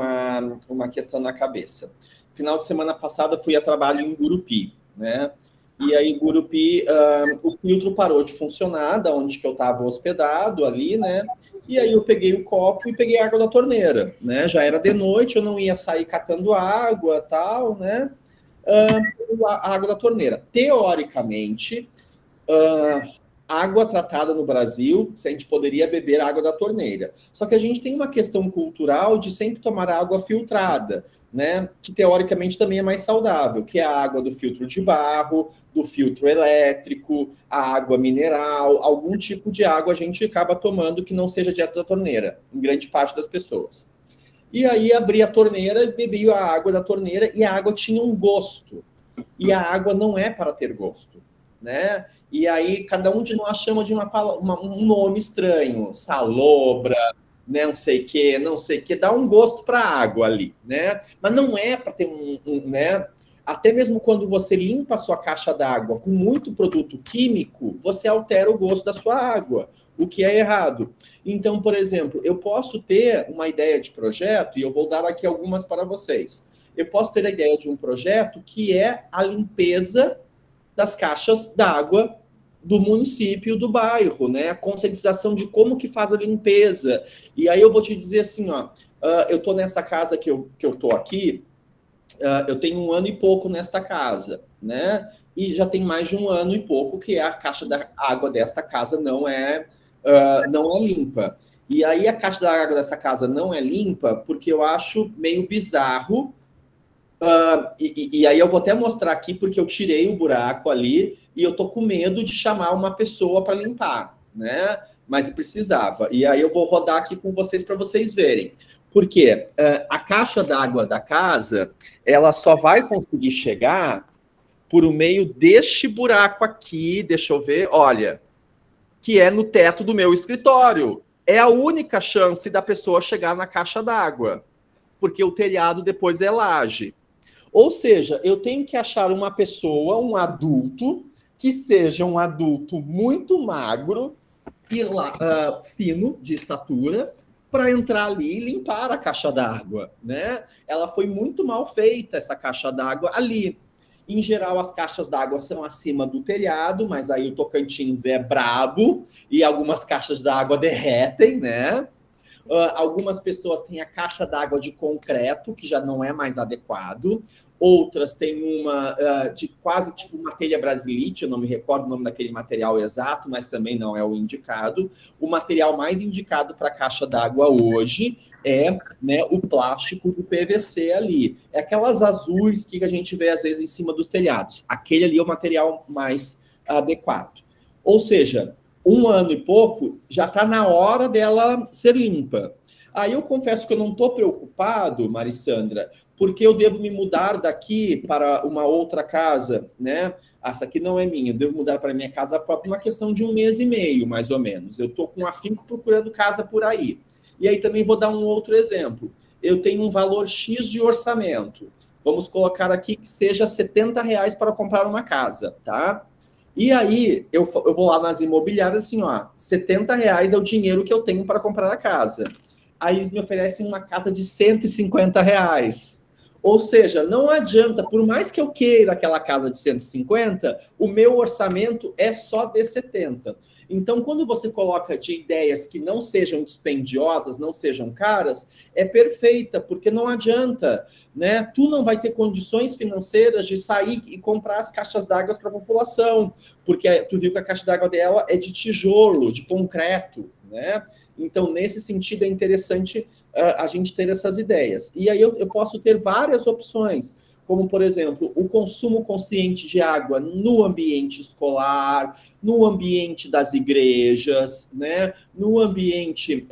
uma questão na cabeça. Final de semana passada, fui a trabalho em Gurupi, né? E aí, Gurupi, o filtro parou de funcionar, da onde que eu estava hospedado ali, né? E aí eu peguei o copo e peguei a água da torneira, né? Já era de noite, eu não ia sair catando água, tal, né? A água da torneira. Teoricamente, água tratada no Brasil, a gente poderia beber água da torneira. Só que a gente tem uma questão cultural de sempre tomar água filtrada, né? Que teoricamente também é mais saudável, que é a água do filtro de barro, do filtro elétrico, a água mineral, algum tipo de água a gente acaba tomando que não seja direto da torneira, em grande parte das pessoas. E aí abri a torneira, bebi a água da torneira e a água tinha um gosto. E a água não é para ter gosto, né? E aí cada um de nós chama de um nome estranho, salobra, né, não sei o que, dá um gosto para a água ali, né? Mas não é para ter né? Até mesmo quando você limpa a sua caixa d'água com muito produto químico, você altera o gosto da sua água, o que é errado. Então, por exemplo, eu posso ter uma ideia de projeto, e eu vou dar aqui algumas para vocês. Eu posso ter a ideia de um projeto que é a limpeza das caixas d'água do município, do bairro, né? A conscientização de como que faz a limpeza. E aí eu vou te dizer assim, ó, eu tô nessa casa que eu tô aqui, eu tenho 1 ano e pouco nesta casa, né? E já tem mais de 1 ano e pouco que a caixa da água desta casa não é limpa. E aí a caixa da água dessa casa não é limpa porque eu acho meio bizarro. E aí eu vou até mostrar aqui porque eu tirei o buraco ali e eu tô com medo de chamar uma pessoa para limpar, né? Mas precisava. E aí eu vou rodar aqui com vocês para vocês verem. Porque a caixa d'água da casa, ela só vai conseguir chegar por meio deste buraco aqui, deixa eu ver, olha, que é no teto do meu escritório. É a única chance da pessoa chegar na caixa d'água, porque o telhado depois é laje. Ou seja, eu tenho que achar uma pessoa, um adulto, que seja um adulto muito magro e fino de estatura, para entrar ali e limpar a caixa d'água, né? Ela foi muito mal feita, essa caixa d'água ali. Em geral, as caixas d'água são acima do telhado, mas aí o Tocantins é brabo e algumas caixas d'água derretem, né? Algumas pessoas têm a caixa d'água de concreto, que já não é mais adequado. Outras têm uma de quase tipo uma telha brasilite, eu não me recordo o nome daquele material exato, mas também não é o indicado. O material mais indicado para caixa d'água hoje é, né, o plástico do PVC ali. É aquelas azuis que a gente vê às vezes em cima dos telhados. Aquele ali é o material mais adequado. Ou seja, 1 ano e pouco, já está na hora dela ser limpa. Aí eu confesso que eu não estou preocupado, Marissandra, porque eu devo me mudar daqui para uma outra casa, né? Essa aqui não é minha, eu devo mudar para a minha casa própria uma questão de 1 mês e meio, mais ou menos. Eu estou com um afinco procurando casa por aí. E aí também vou dar um outro exemplo. Eu tenho um valor X de orçamento. Vamos colocar aqui que seja R$70 para comprar uma casa, tá? E aí, eu vou lá nas imobiliárias assim, ó, R$70 é o dinheiro que eu tenho para comprar a casa. Aí eles me oferecem uma casa de R$150. Ou seja, não adianta, por mais que eu queira aquela casa de 150, o meu orçamento é só de 70. Então, quando você coloca de ideias que não sejam dispendiosas, não sejam caras, é perfeita, porque não adianta, né? Tu não vai ter condições financeiras de sair e comprar as caixas d'água para a população, porque tu viu que a caixa d'água dela é de tijolo, de concreto, né? Então, nesse sentido, é interessante a gente ter essas ideias. E aí eu posso ter várias opções, como, por exemplo, o consumo consciente de água no ambiente escolar, no ambiente das igrejas, né? No ambiente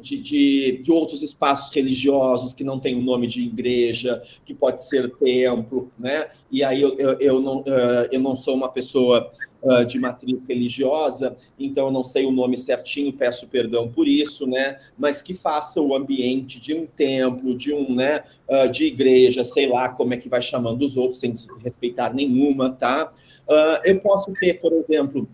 de outros espaços religiosos que não tem o nome de igreja, que pode ser templo, né? E aí eu não sou uma pessoa de matriz religiosa, então eu não sei o nome certinho, peço perdão por isso, né? Mas que faça o ambiente de um templo, né, de igreja, sei lá como é que vai chamando os outros, sem respeitar nenhuma, tá? Eu posso ter, por exemplo,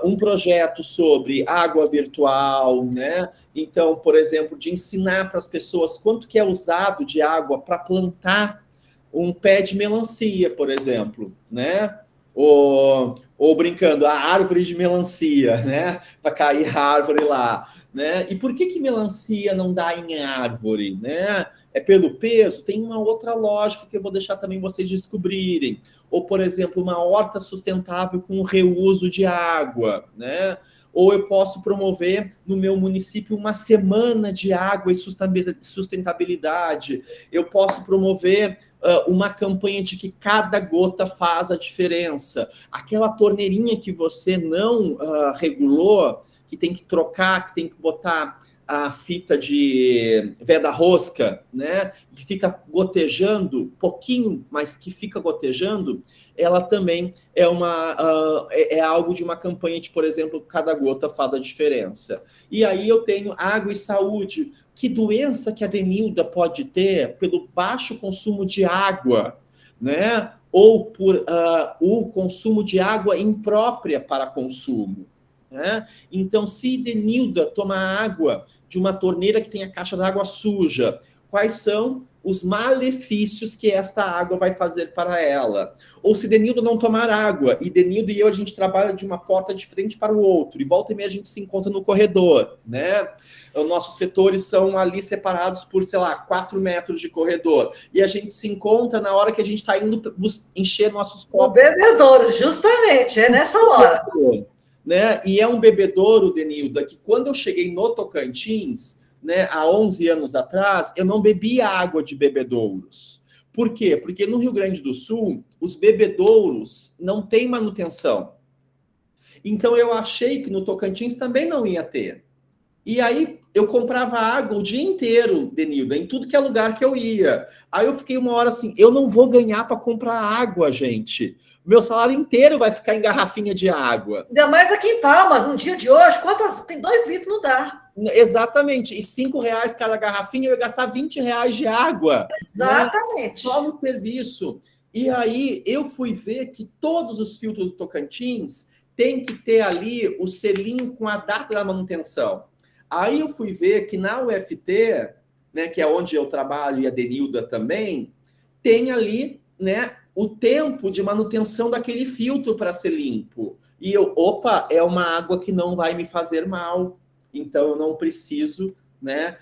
um projeto sobre água virtual, né? Então, por exemplo, de ensinar para as pessoas quanto que é usado de água para plantar um pé de melancia, por exemplo, né? Ou brincando, a árvore de melancia, né? Para cair a árvore lá, né? E por que melancia não dá em árvore, né? É pelo peso? Tem uma outra lógica que eu vou deixar também vocês descobrirem. Ou, por exemplo, uma horta sustentável com reuso de água, né? Ou eu posso promover no meu município uma semana de água e sustentabilidade. Eu posso promover uma campanha de que cada gota faz a diferença. Aquela torneirinha que você não regulou, que tem que trocar, que tem que botar a fita de veda-rosca, né, que fica gotejando, pouquinho, mas que fica gotejando, ela também é algo de uma campanha de, por exemplo, cada gota faz a diferença. E aí eu tenho água e saúde. Que doença que a Denilda pode ter pelo baixo consumo de água, né, ou por o consumo de água imprópria para consumo? Né? Então, se Denilda toma água de uma torneira que tem a caixa d'água suja, quais são os malefícios que esta água vai fazer para ela? Ou se Denilda não tomar água, e Denilda e eu, a gente trabalha de uma porta de frente para o outro, e volta e meia a gente se encontra no corredor, né? Os nossos setores são ali separados por, sei lá, 4 metros de corredor, e a gente se encontra na hora que a gente está indo encher nossos copos. O bebedouro, justamente, é nessa hora. Né? E é um bebedouro, Denilda, que quando eu cheguei no Tocantins, né, há 11 anos atrás, eu não bebia água de bebedouros. Por quê? Porque no Rio Grande do Sul, os bebedouros não têm manutenção. Então eu achei que no Tocantins também não ia ter. E aí eu comprava água o dia inteiro, Denilda, em tudo que é lugar que eu ia. Aí eu fiquei uma hora assim, eu não vou ganhar para comprar água, gente. Meu salário inteiro vai ficar em garrafinha de água. Ainda mais aqui em Palmas, no dia de hoje, tem 2 litros, não dá. Exatamente. E R$5 cada garrafinha, eu ia gastar R$20 de água. Exatamente. Né? Só no serviço. E aí eu fui ver que todos os filtros do Tocantins têm que ter ali o selinho com a data da manutenção. Aí eu fui ver que na UFT, né, que é onde eu trabalho, e a Denilda também, tem ali, né, o tempo de manutenção daquele filtro para ser limpo. E eu, opa, é uma água que não vai me fazer mal, então eu não preciso, né,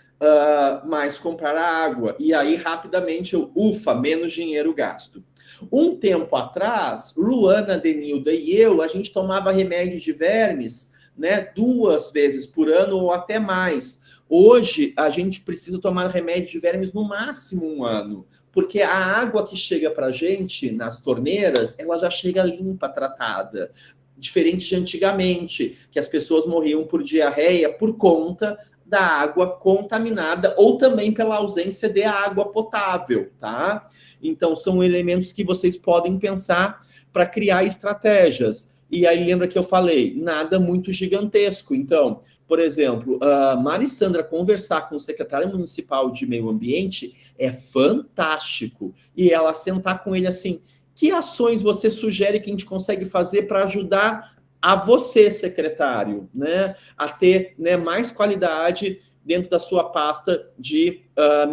mais comprar a água. E aí, rapidamente, eu, ufa, menos dinheiro gasto. Um tempo atrás, Luana, Denilda e eu, a gente tomava remédio de vermes, né, 2 vezes por ano ou até mais. Hoje, a gente precisa tomar remédio de vermes no máximo 1 ano, porque a água que chega para a gente nas torneiras, ela já chega limpa, tratada. Diferente de antigamente, que as pessoas morriam por diarreia por conta da água contaminada ou também pela ausência de água potável, tá? Então, são elementos que vocês podem pensar para criar estratégias. E aí, lembra que eu falei, nada muito gigantesco. Então, por exemplo, a Marissandra conversar com o secretário municipal de meio ambiente é fantástico. E ela sentar com ele assim, que ações você sugere que a gente consegue fazer para ajudar a você, secretário, né, a ter, né, mais qualidade dentro da sua pasta de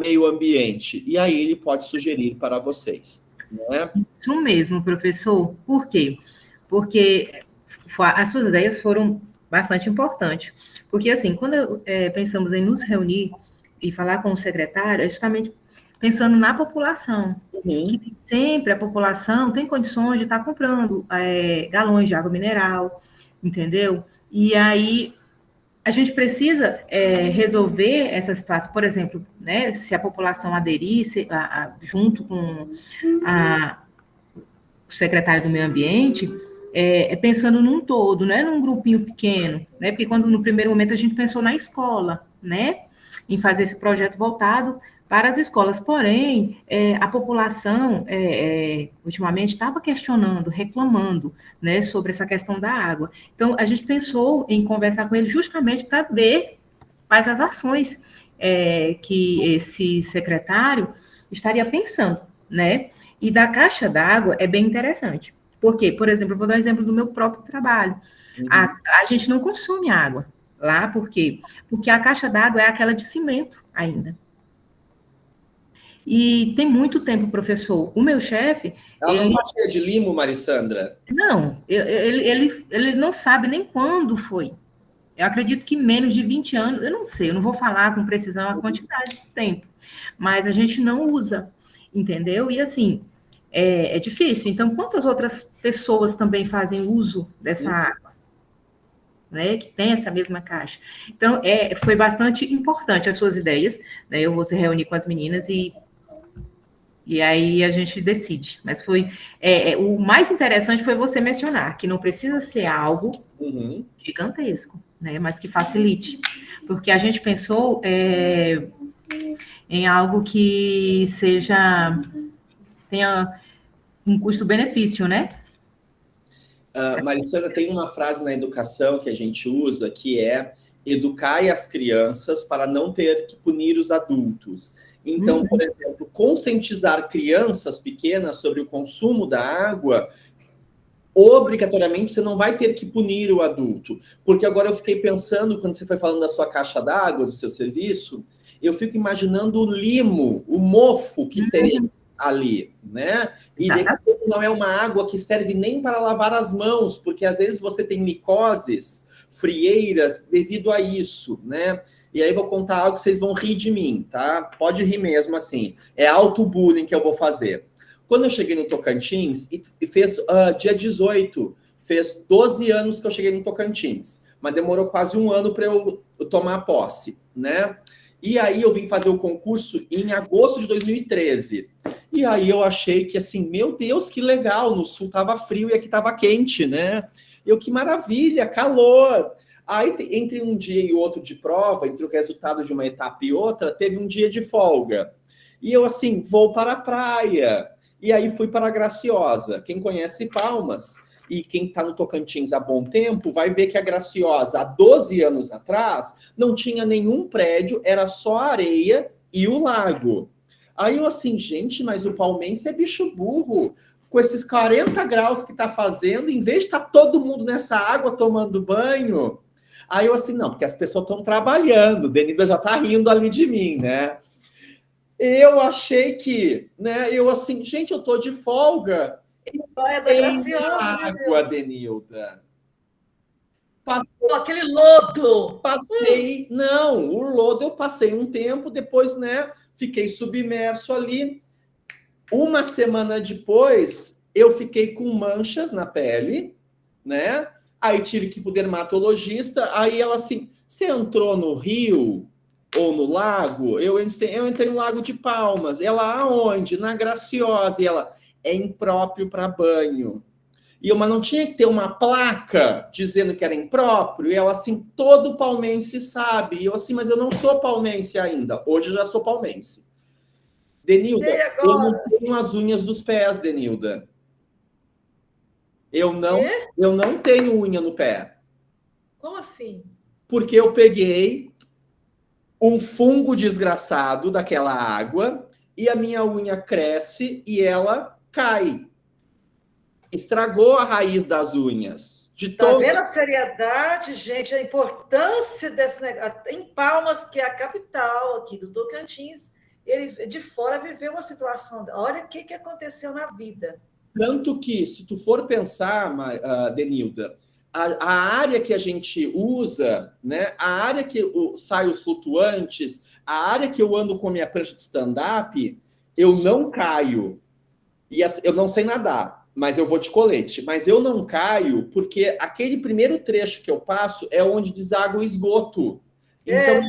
meio ambiente? E aí ele pode sugerir para vocês. Né? Isso mesmo, professor. Por quê? Porque as suas ideias foram bastante importantes. Porque, assim, quando pensamos em nos reunir e falar com o secretário, é justamente pensando na população. Que sempre a população tem condições de estar comprando galões de água mineral, entendeu? E aí a gente precisa resolver essa situação. Por exemplo, né, se a população aderisse junto com o secretário do Meio Ambiente, pensando num todo, não é num grupinho pequeno, né? Porque quando no primeiro momento a gente pensou na escola, né? Em fazer esse projeto voltado para as escolas. Porém, a população, ultimamente, estava questionando, reclamando, né, sobre essa questão da água. Então, a gente pensou em conversar com ele justamente para ver quais as ações que esse secretário estaria pensando, né? E da caixa d'água é bem interessante. Por quê? Por exemplo, eu vou dar um exemplo do meu próprio trabalho. A gente não consome água lá, por quê? Porque a caixa d'água é aquela de cimento ainda. E tem muito tempo, professor. O meu chefe... Ela não está cheia de limo, Marissandra? Não, ele não sabe nem quando foi. Eu acredito que menos de 20 anos, eu não sei, eu não vou falar com precisão a quantidade de tempo, mas a gente não usa, entendeu? E assim, é difícil. Então, quantas outras pessoas também fazem uso dessa água? Né, que tem essa mesma caixa. Então, foi bastante importante as suas ideias, né? Eu vou se reunir com as meninas e aí a gente decide. Mas o mais interessante foi você mencionar que não precisa ser algo gigantesco, né? Mas que facilite. Porque a gente pensou em algo que tenha um custo-benefício, né? Marissandra, tem uma frase na educação que a gente usa que é: educai as crianças para não ter que punir os adultos. Então, por exemplo, conscientizar crianças pequenas sobre o consumo da água, obrigatoriamente você não vai ter que punir o adulto. Porque agora eu fiquei pensando, quando você foi falando da sua caixa d'água, do seu serviço, eu fico imaginando o limo, o mofo que tem ali, né? E daqui a pouco não é uma água que serve nem para lavar as mãos, porque às vezes você tem micoses, frieiras, devido a isso, né? E aí vou contar algo que vocês vão rir de mim, tá? Pode rir mesmo, assim. É auto-bullying que eu vou fazer. Quando eu cheguei no Tocantins, e fez dia 18, fez 12 anos que eu cheguei no Tocantins, mas demorou quase 1 ano para eu tomar posse, né? E aí eu vim fazer o concurso em agosto de 2013. E aí eu achei que, assim, meu Deus, que legal, no sul tava frio e aqui tava quente, né? Que maravilha, calor. Aí, entre um dia e outro de prova, entre o resultado de uma etapa e outra, teve um dia de folga. E eu, assim, vou para a praia. E aí fui para a Graciosa. Quem conhece Palmas e quem está no Tocantins há bom tempo vai ver que a Graciosa, há 12 anos atrás, não tinha nenhum prédio, era só areia e o lago. Aí eu assim, gente, mas o palmense é bicho burro. Com esses 40 graus que está fazendo, em vez de estar todo mundo nessa água tomando banho, Aí eu assim, não, porque as pessoas estão trabalhando, Denilda já tá rindo ali de mim, né? Eu achei que, né, eu assim, gente, eu tô de folga. Praia da Graciosa, Água, Denilda. Passei, aquele lodo. Passei, não, o lodo eu passei um tempo, depois, né, fiquei submerso ali. Uma semana depois, eu fiquei com manchas na pele, né? Aí tive que ir pro dermatologista, aí ela assim, você entrou no rio ou no lago? Eu entrei no Lago de Palmas. Ela, aonde? Na Graciosa. E ela, é impróprio para banho. E eu, mas não tinha que ter uma placa dizendo que era impróprio? E ela assim, todo palmense sabe. E eu assim, mas eu não sou palmense ainda. Hoje eu já sou palmense. Denilda, eu não tenho as unhas dos pés, Denilda. Eu não tenho unha no pé. Como assim? Porque eu peguei um fungo desgraçado daquela água e a minha unha cresce e ela cai. Estragou a raiz das unhas. Tá vendo a seriedade, gente, a importância desse negócio? Em Palmas, que é a capital aqui do Tocantins, ele de fora viveu uma situação. Olha o que aconteceu na vida. Tanto que, se tu for pensar, Denilda, a área que a gente usa, né, a área que sai os flutuantes, a área que eu ando com a minha prancha de stand-up, eu não caio. E eu não sei nadar, mas eu vou de colete. Mas eu não caio porque aquele primeiro trecho que eu passo é onde deságua o esgoto. Então,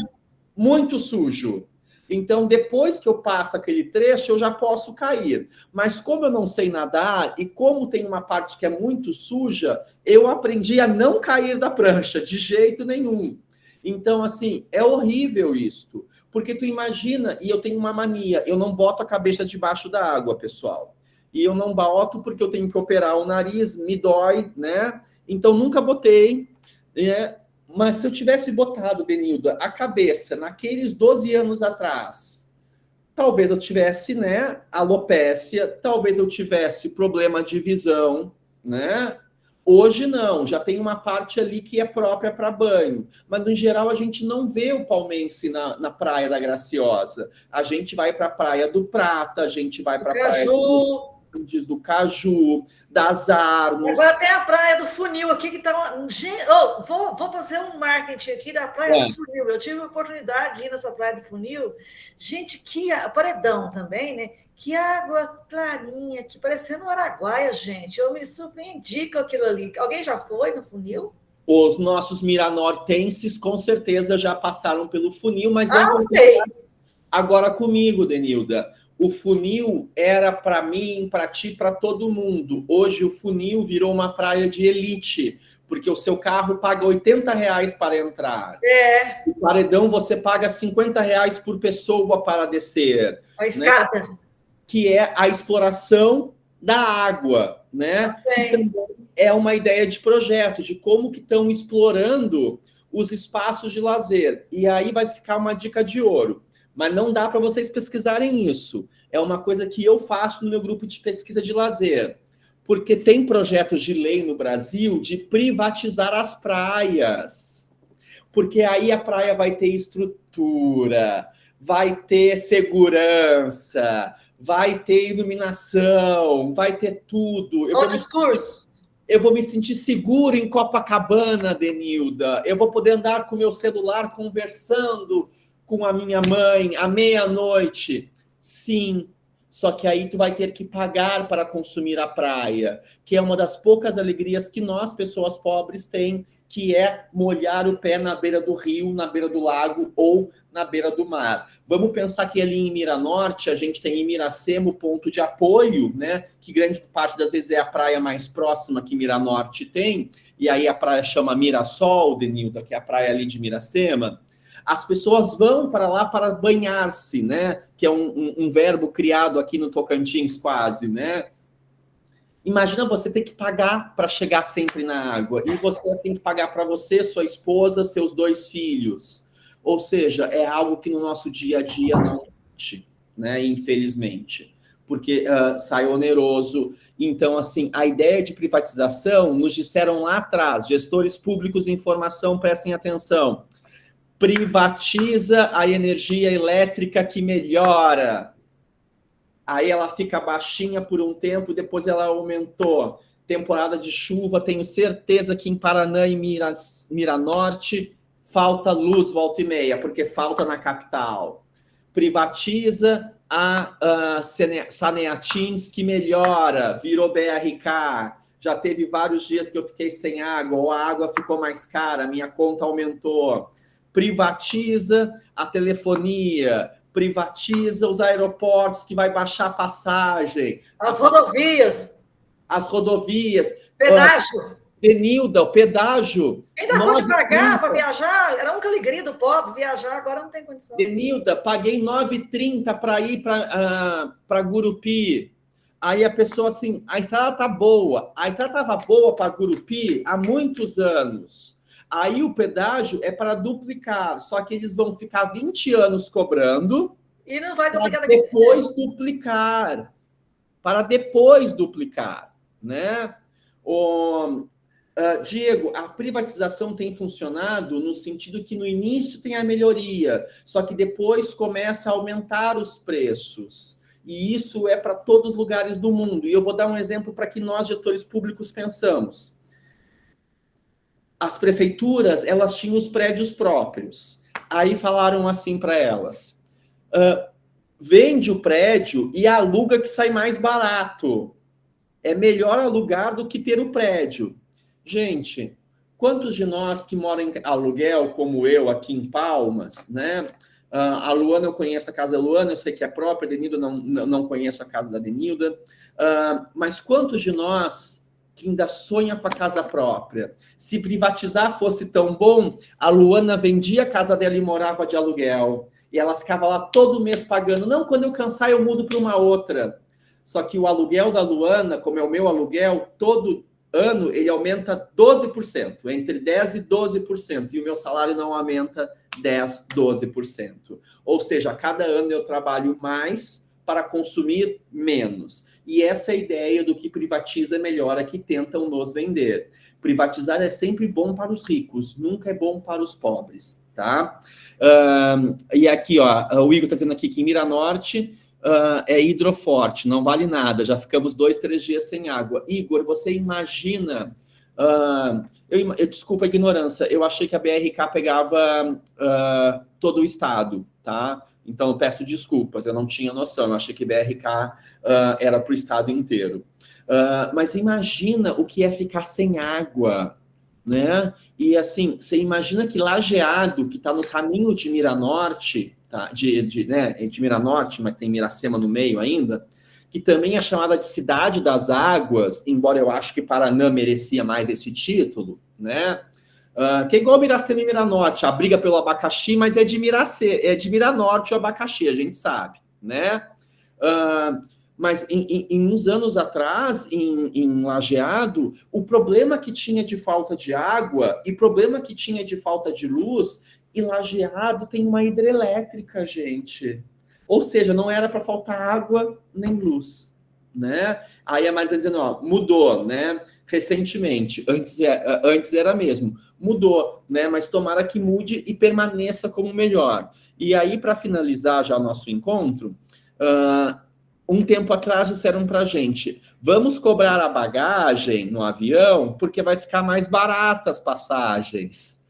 muito sujo. Então, depois que eu passo aquele trecho, eu já posso cair. Mas como eu não sei nadar e como tem uma parte que é muito suja, eu aprendi a não cair da prancha, de jeito nenhum. Então, assim, é horrível isto. Porque tu imagina, e eu tenho uma mania, eu não boto a cabeça debaixo da água, pessoal. E eu não boto porque eu tenho que operar o nariz, me dói, né? Então, nunca botei, né? Mas se eu tivesse botado, Denilda, a cabeça naqueles 12 anos atrás, talvez eu tivesse, né, alopécia, talvez eu tivesse problema de visão, né? Hoje não, já tem uma parte ali que é própria para banho. Mas, no geral, a gente não vê o palmense na Praia da Graciosa. A gente vai para a Praia do Prata, a gente vai para a Praia do Caju, das Arnos. Agora tem a Praia do Funil aqui, que está... Vou fazer um marketing aqui da Praia do Funil. Eu tive a oportunidade de ir nessa Praia do Funil. Gente, que paredão também, né? Que água clarinha, que parecendo um Araguaia, gente. Eu me surpreendi com aquilo ali. Alguém já foi no Funil? Os nossos miranortenses, com certeza, já passaram pelo Funil, mas agora comigo, Denilda. O funil era para mim, para ti, para todo mundo. Hoje o funil virou uma praia de elite, porque o seu carro paga R$80 para entrar. O paredão você paga R$50 por pessoa para descer. A escada. Né? Que é a exploração da água, né? Então, é uma ideia de projeto, de como que estão explorando os espaços de lazer. E aí vai ficar uma dica de ouro. Mas não dá para vocês pesquisarem isso. É uma coisa que eu faço no meu grupo de pesquisa de lazer. Porque tem projetos de lei no Brasil de privatizar as praias. Porque aí a praia vai ter estrutura, vai ter segurança, vai ter iluminação, vai ter tudo. Eu vou me sentir seguro em Copacabana, Denilda. Eu vou poder andar com o meu celular conversando com a minha mãe à meia-noite. Sim, só que aí tu vai ter que pagar para consumir a praia, que é uma das poucas alegrias que nós, pessoas pobres, tem, que é molhar o pé na beira do rio, na beira do lago ou na beira do mar. Vamos pensar que ali em Miranorte, a gente tem em Miracema o ponto de apoio, né? Que grande parte das vezes é a praia mais próxima que Miranorte tem, e aí a praia chama Mirassol, Denilda, que é a praia ali de Miracema. As pessoas vão para lá para banhar-se, né? Que é um verbo criado aqui no Tocantins quase, né? Imagina você ter que pagar para chegar sempre na água. E você tem que pagar para você, sua esposa, seus 2 filhos. Ou seja, é algo que no nosso dia a dia não existe, né? Infelizmente. porque sai oneroso. Então, assim, a ideia de privatização, nos disseram lá atrás, gestores públicos de informação, prestem atenção, privatiza a energia elétrica que melhora. Aí ela fica baixinha por um tempo, depois ela aumentou. Temporada de chuva, tenho certeza que em Paraná e Miranorte falta luz volta e meia, porque falta na capital. Privatiza a Saneatins, que melhora, virou BRK. Já teve vários dias que eu fiquei sem água, ou a água ficou mais cara, minha conta aumentou. Privatiza a telefonia, privatiza os aeroportos, que vai baixar a passagem. As rodovias. As rodovias. Pedágio. Denilda, o pedágio. Quem dá conta de pagar para viajar? Era um alegria do pobre viajar, agora não tem condição. Denilda, paguei 9,30 para ir para Gurupi. Aí a pessoa assim, a estrada tá boa. A estrada estava boa para Gurupi há muitos anos. Aí o pedágio é para duplicar, só que eles vão ficar 20 anos cobrando e não vai duplicar para depois duplicar. Para depois duplicar, né? Diego, a privatização tem funcionado no sentido que no início tem a melhoria, só que depois começa a aumentar os preços. E isso é para todos os lugares do mundo. E eu vou dar um exemplo para que nós, gestores públicos, pensamos. As prefeituras, elas tinham os prédios próprios. Aí falaram assim para elas, vende o prédio e aluga que sai mais barato. É melhor alugar do que ter o prédio. Gente, quantos de nós que moram em aluguel, como eu, aqui em Palmas, né? A Luana, eu conheço a casa da Luana, eu sei que é própria, a Denilda não conheço a casa da Denilda, mas quantos de nós que ainda sonha com a casa própria? Se privatizar fosse tão bom, a Luana vendia a casa dela e morava de aluguel, e ela ficava lá todo mês pagando. Não, quando eu cansar eu mudo para uma outra. Só que o aluguel da Luana, como é o meu aluguel, todo ano ele aumenta 12%, entre 10% e 12%, e o meu salário não aumenta 10%, 12%. Ou seja, a cada ano eu trabalho mais para consumir menos. E essa é a ideia do que privatiza melhora, que tentam nos vender. Privatizar é sempre bom para os ricos, nunca é bom para os pobres, tá? E aqui, ó, o Igor está dizendo aqui que em Miranorte é hidroforte, não vale nada, já ficamos 2, 3 dias sem água. Igor, você imagina... desculpa a ignorância, eu achei que a BRK pegava todo o estado, tá? Então eu peço desculpas, eu não tinha noção, eu achei que BRK era para o estado inteiro. Mas imagina o que é ficar sem água, né? E assim, você imagina que Lajeado, que está no caminho de Miranorte, tá? de Miranorte, mas tem Miracema no meio ainda, que também é chamada de Cidade das Águas, embora eu acho que Paraná merecia mais esse título, né? Que é igual Miracema e Miranorte, a briga pelo abacaxi, mas é de Miranorte o abacaxi, a gente sabe, né? Mas em uns anos atrás, em Lajeado, o problema que tinha de falta de água e problema que tinha de falta de luz, e Lajeado tem uma hidrelétrica, gente. Ou seja, não era para faltar água nem luz, né? Aí a Marisa dizendo, ó, mudou, né? Recentemente, antes era mesmo, mudou, né? Mas tomara que mude e permaneça como melhor. E aí, para finalizar já o nosso encontro, um tempo atrás disseram para a gente, vamos cobrar a bagagem no avião porque vai ficar mais barata as passagens.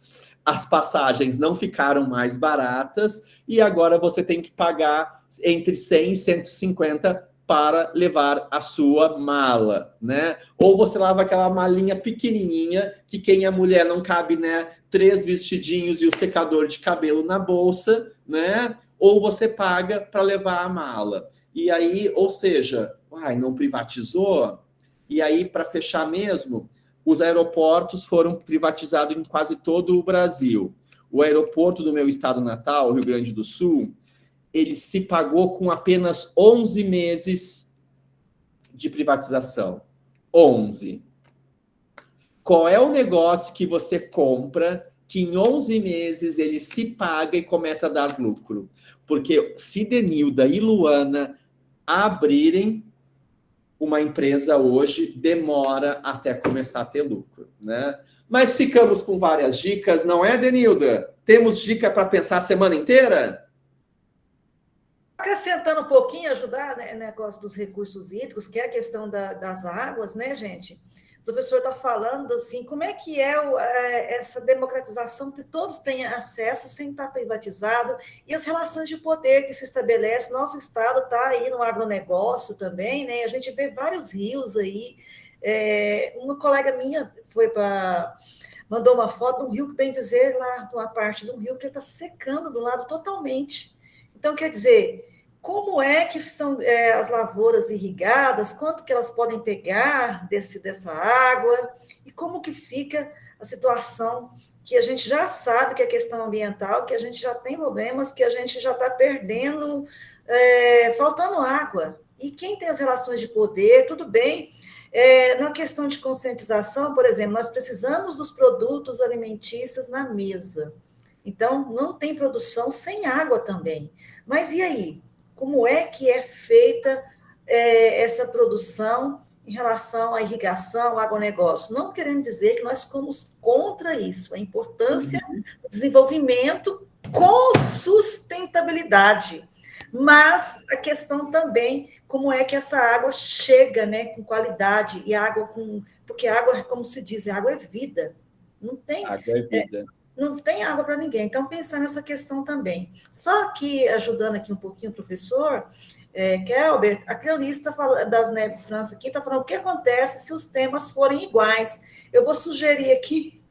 As passagens não ficaram mais baratas e agora você tem que pagar entre 100 e 150 para levar a sua mala, né? Ou você leva aquela malinha pequenininha que quem é mulher não cabe, né? 3 vestidinhos e o secador de cabelo na bolsa, né? Ou você paga para levar a mala. E aí, ou seja, não privatizou? E aí, para fechar mesmo, os aeroportos foram privatizados em quase todo o Brasil. O aeroporto do meu estado natal, Rio Grande do Sul, ele se pagou com apenas 11 meses de privatização. 11. Qual é o negócio que você compra que em 11 meses ele se paga e começa a dar lucro? Porque se Denilda e Luana abrirem uma empresa hoje demora até começar a ter lucro, né? Mas ficamos com várias dicas, não é, Denilda? Temos dica para pensar a semana inteira? Acrescentando um pouquinho, ajudar, né, negócio dos recursos hídricos, que é a questão das águas, né, gente? O professor está falando assim, como é que essa democratização que todos têm acesso sem estar privatizado, e as relações de poder que se estabelecem. Nosso estado está aí no agronegócio também, né? A gente vê vários rios aí. Uma colega minha mandou uma foto de um rio que, bem dizer, lá uma parte do rio que está secando do lado totalmente. Então, quer dizer, como é que são as lavouras irrigadas, quanto que elas podem pegar dessa água, e como que fica a situação que a gente já sabe que é questão ambiental, que a gente já tem problemas, que a gente já está perdendo, faltando água. E quem tem as relações de poder, tudo bem, na questão de conscientização, por exemplo, nós precisamos dos produtos alimentícios na mesa. Então, não tem produção sem água também. Mas e aí? Como é que é feita essa produção em relação à irrigação, ao agronegócio? Não querendo dizer que nós somos contra isso, a importância do desenvolvimento com sustentabilidade. Mas a questão também, como é que essa água chega, né, com qualidade, e porque água, como se diz, água é vida. Não tem... Água é vida. Não tem água para ninguém. Então, pensar nessa questão também. Só que, ajudando aqui um pouquinho o professor, Kelber, a Cleonice das Neves França aqui está falando o que acontece se os temas forem iguais. Eu vou sugerir aqui,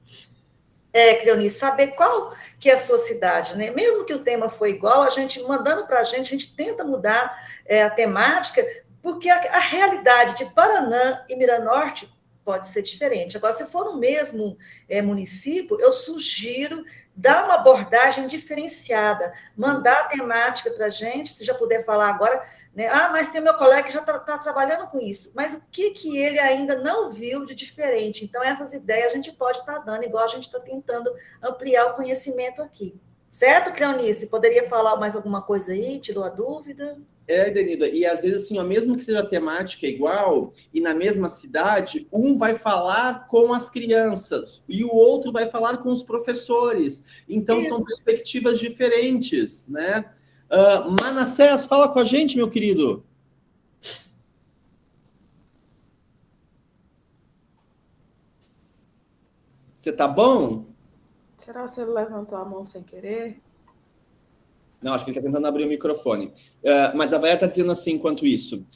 Cleonice, saber qual que é a sua cidade, né? Mesmo que o tema for igual, a gente, mandando para a gente tenta mudar a temática, porque a realidade de Paraná e Miranorte pode ser diferente. Agora, se for no mesmo município, eu sugiro dar uma abordagem diferenciada, mandar a temática para a gente, se já puder falar agora, né? Mas tem meu colega que já está trabalhando com isso, mas o que ele ainda não viu de diferente? Então, essas ideias a gente pode estar dando, igual a gente está tentando ampliar o conhecimento aqui. Certo, Cleonice? Poderia falar mais alguma coisa aí? Tirou a dúvida? Denilda, e às vezes assim, mesmo que seja a temática igual, e na mesma cidade, um vai falar com as crianças, e o outro vai falar com os professores. Então, isso. São perspectivas diferentes, né? Manassés, fala com a gente, meu querido. Você tá bom? Será que ele levantou a mão sem querer? Não, acho que ele está tentando abrir o microfone. Mas a Vaia está dizendo assim, enquanto isso.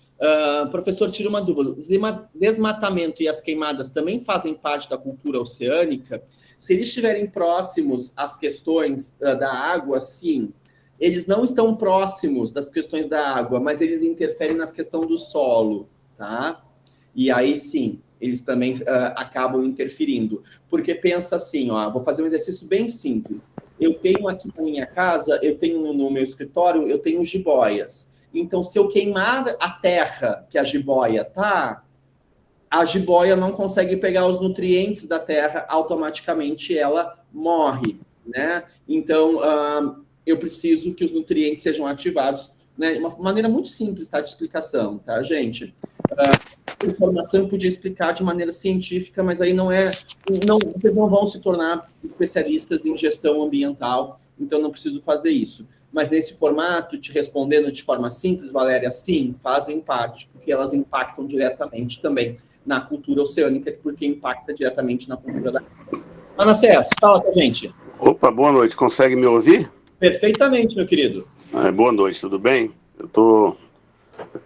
Professor, tira uma dúvida. O desmatamento e as queimadas também fazem parte da cultura oceânica? Se eles estiverem próximos às questões da água, sim. Eles não estão próximos das questões da água, mas eles interferem na questão do solo, tá? E aí, sim, eles também acabam interferindo. Porque pensa assim, vou fazer um exercício bem simples. Eu tenho aqui na minha casa, eu tenho no meu escritório, eu tenho jiboias. Então, se eu queimar a terra que a jiboia tá, a jiboia não consegue pegar os nutrientes da terra, automaticamente ela morre, né? Então, eu preciso que os nutrientes sejam ativados, né? Uma maneira muito simples, tá, de explicação, tá, gente? Informação eu podia explicar de maneira científica, mas aí vocês não vão se tornar especialistas em gestão ambiental, então não preciso fazer isso. Mas nesse formato, te respondendo de forma simples, Valéria, sim, fazem parte, porque elas impactam diretamente também na cultura oceânica, porque impacta diretamente na cultura da... Manassés, fala com a gente. Opa, boa noite, consegue me ouvir? Perfeitamente, meu querido. Boa noite, tudo bem? Eu tô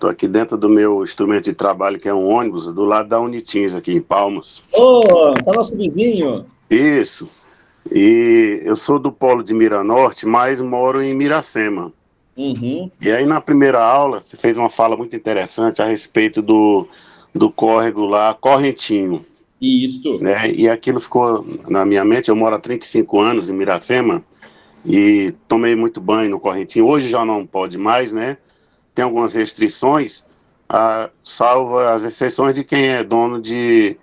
aqui dentro do meu instrumento de trabalho, que é um ônibus, do lado da Unitins, aqui em Palmas. Tá nosso vizinho. Isso. E eu sou do polo de Miranorte, mas moro em Miracema. Uhum. E aí, na primeira aula, você fez uma fala muito interessante a respeito do córrego lá, Correntinho. Isso. Né? E aquilo ficou na minha mente. Eu moro há 35 anos em Miracema e tomei muito banho no Correntinho. Hoje já não pode mais, né? Tem algumas restrições, salvo as exceções de quem é dono de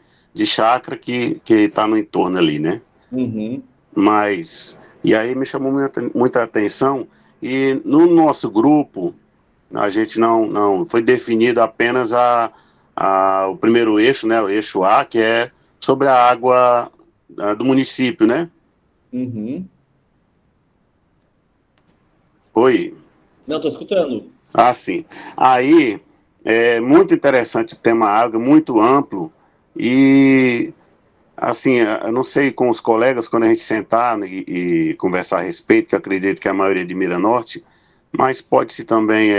chácara que está no entorno ali, né? Uhum. Mas, e aí me chamou muita atenção, e no nosso grupo, A gente não foi definido apenas o primeiro eixo, né, o eixo A, que é sobre a água do município, né? Uhum. Oi. Não, estou escutando. Ah, sim. Aí, é muito interessante o tema água, muito amplo, e, assim, eu não sei com os colegas, quando a gente sentar e conversar a respeito, que eu acredito que a maioria de Miranorte, mas pode-se também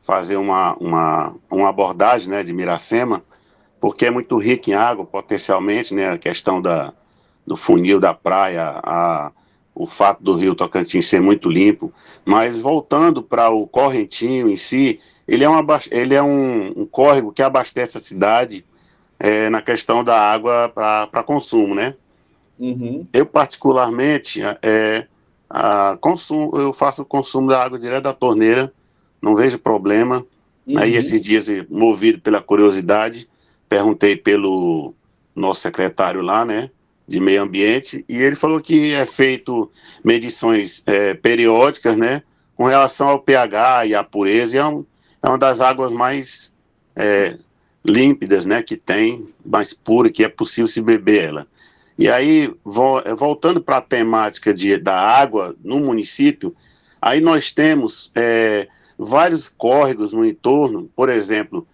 fazer uma abordagem, né, de Miracema, porque é muito rico em água, potencialmente, né, a questão do funil da praia, o fato do rio Tocantins ser muito limpo, mas voltando para o Correntinho em si, ele é um córrego que abastece a cidade na questão da água para consumo, né? Uhum. Eu, particularmente, eu faço consumo da água direto da torneira, não vejo problema. Uhum. Aí, esses dias, movido pela curiosidade, perguntei pelo nosso secretário lá, né, de meio ambiente, e ele falou que é feito medições periódicas, né, com relação ao pH e à pureza, e é uma das águas mais límpidas, né, que tem, mais pura, que é possível se beber ela. E aí, voltando para a temática da água no município, aí nós temos vários córregos no entorno, por exemplo,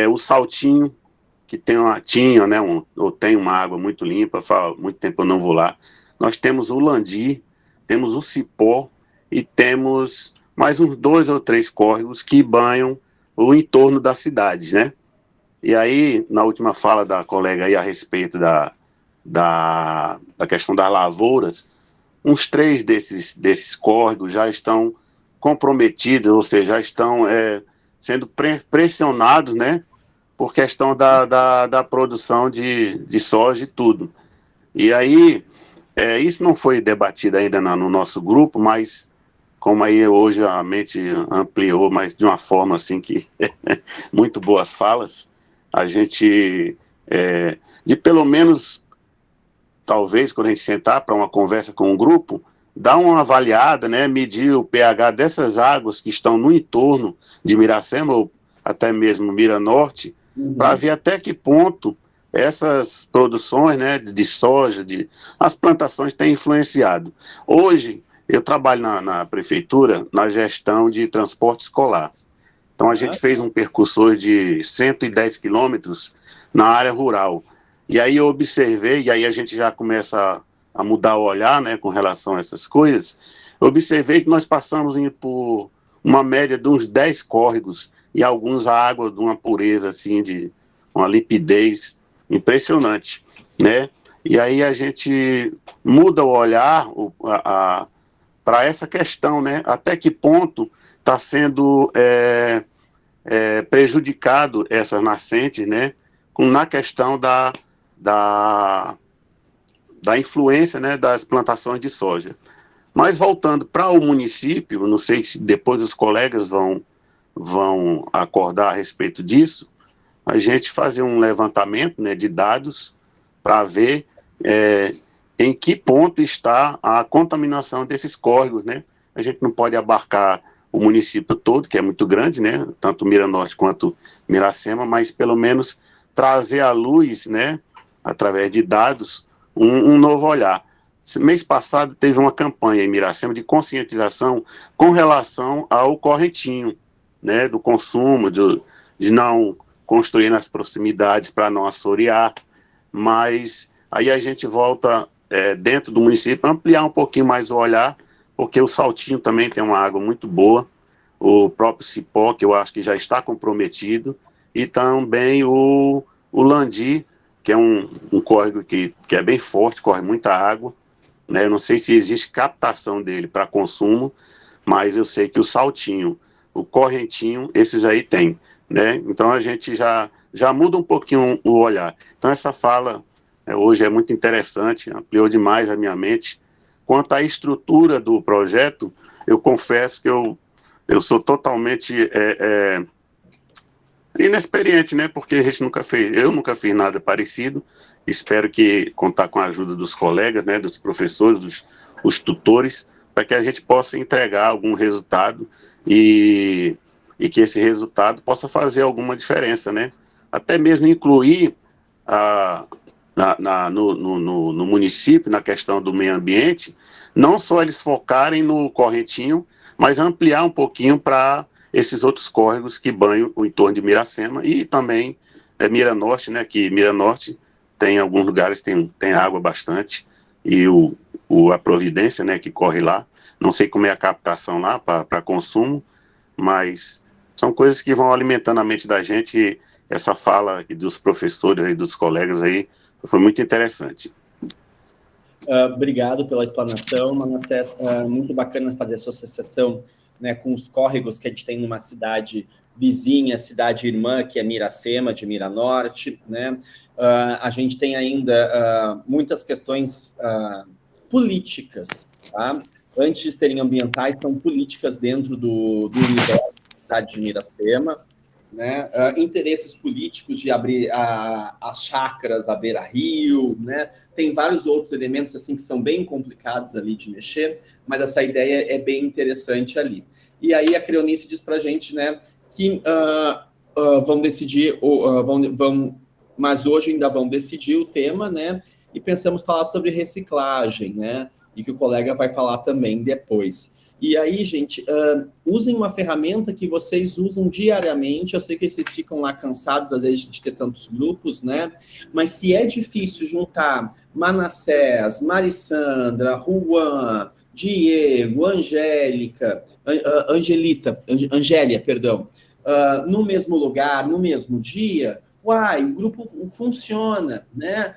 o Saltinho, que tem uma tinha, né, ou tem uma água muito limpa, faz muito tempo eu não vou lá. Nós temos o Landi, temos o Cipó e temos mais uns 2 ou 3 córregos que banham o entorno da cidade, né? E aí, na última fala da colega aí a respeito da questão das lavouras, uns 3 desses córregos já estão comprometidos, ou seja, já estão sendo pressionados, né, por questão da produção de soja e tudo. E aí, isso não foi debatido ainda no nosso grupo, mas como aí hoje a mente ampliou, mas de uma forma assim que muito boas falas, a gente, de pelo menos, talvez, quando a gente sentar para uma conversa com um grupo, dar uma avaliada, né, medir o pH dessas águas que estão no entorno de Miracema, ou até mesmo Miranorte, para ver até que ponto essas produções, né, de soja, as plantações têm influenciado. Hoje, eu trabalho na prefeitura, na gestão de transporte escolar. Então, a gente fez um percursor de 110 quilômetros na área rural. E aí eu observei, e aí a gente já começa a mudar o olhar, né, com relação a essas coisas. Eu observei que nós passamos por uma média de uns 10 córregos, e alguns a água de uma pureza, assim, de uma limpidez impressionante, né? E aí a gente muda o olhar para essa questão, né? Até que ponto está sendo prejudicado essas nascentes, né? Na questão da influência, né, das plantações de soja. Mas voltando para o município, não sei se depois os colegas vão acordar a respeito disso, a gente fazer um levantamento, né, de dados para ver em que ponto está a contaminação desses córregos, né? A gente não pode abarcar o município todo, que é muito grande, né, tanto Miranorte quanto Miracema, mas pelo menos trazer à luz, né, através de dados, um novo olhar. Mês passado teve uma campanha em Miracema de conscientização com relação ao correntinho, né, do consumo, de não construir nas proximidades para não assorear, mas aí a gente volta dentro do município, ampliar um pouquinho mais o olhar, porque o Saltinho também tem uma água muito boa, o próprio Cipó, que eu acho que já está comprometido, e também o Landi, que é um córrego que é bem forte, corre muita água, né? Eu não sei se existe captação dele para consumo, mas eu sei que o Saltinho, o Correntinho, esses aí tem, né? Então a gente já muda um pouquinho o olhar. Então essa fala hoje é muito interessante, ampliou demais a minha mente. Quanto à estrutura do projeto, eu confesso que eu sou totalmente inexperiente, né? Porque eu nunca fiz nada parecido. Espero que contar com a ajuda dos colegas, né? Dos professores, os tutores, para que a gente possa entregar algum resultado e e que esse resultado possa fazer alguma diferença, né? Até mesmo incluir no município, na questão do meio ambiente, não só eles focarem no Correntinho, mas ampliar um pouquinho para esses outros córregos que banham o entorno de Miracema e também Miranorte, né? Que Miranorte tem alguns lugares, tem água bastante, e a Providência, né, que corre lá. Não sei como é a captação lá para consumo, mas são coisas que vão alimentando a mente da gente, e essa fala dos professores e dos colegas aí foi muito interessante. Obrigado pela explanação, Manassés. Muito bacana fazer essa associação, né, com os córregos que a gente tem numa cidade vizinha, cidade irmã, que é Miracema, de Miranorte, né? A gente tem ainda muitas questões políticas, tá? Antes de serem ambientais, são políticas dentro do universo da cidade de Miracema, né? Interesses políticos de abrir as chácaras à beira-rio, né? Tem vários outros elementos assim que são bem complicados ali de mexer, mas essa ideia é bem interessante ali. E aí a Creonice diz para a gente, né, que vão decidir, mas hoje ainda vão decidir o tema, né? E pensamos falar sobre reciclagem, né? E que o colega vai falar também depois. E aí, gente, usem uma ferramenta que vocês usam diariamente. Eu sei que vocês ficam lá cansados, às vezes, de ter tantos grupos, né? Mas se é difícil juntar Manassés, Marissandra, Juan, Diego, Angélia, perdão, no mesmo lugar, no mesmo dia, o grupo funciona, né?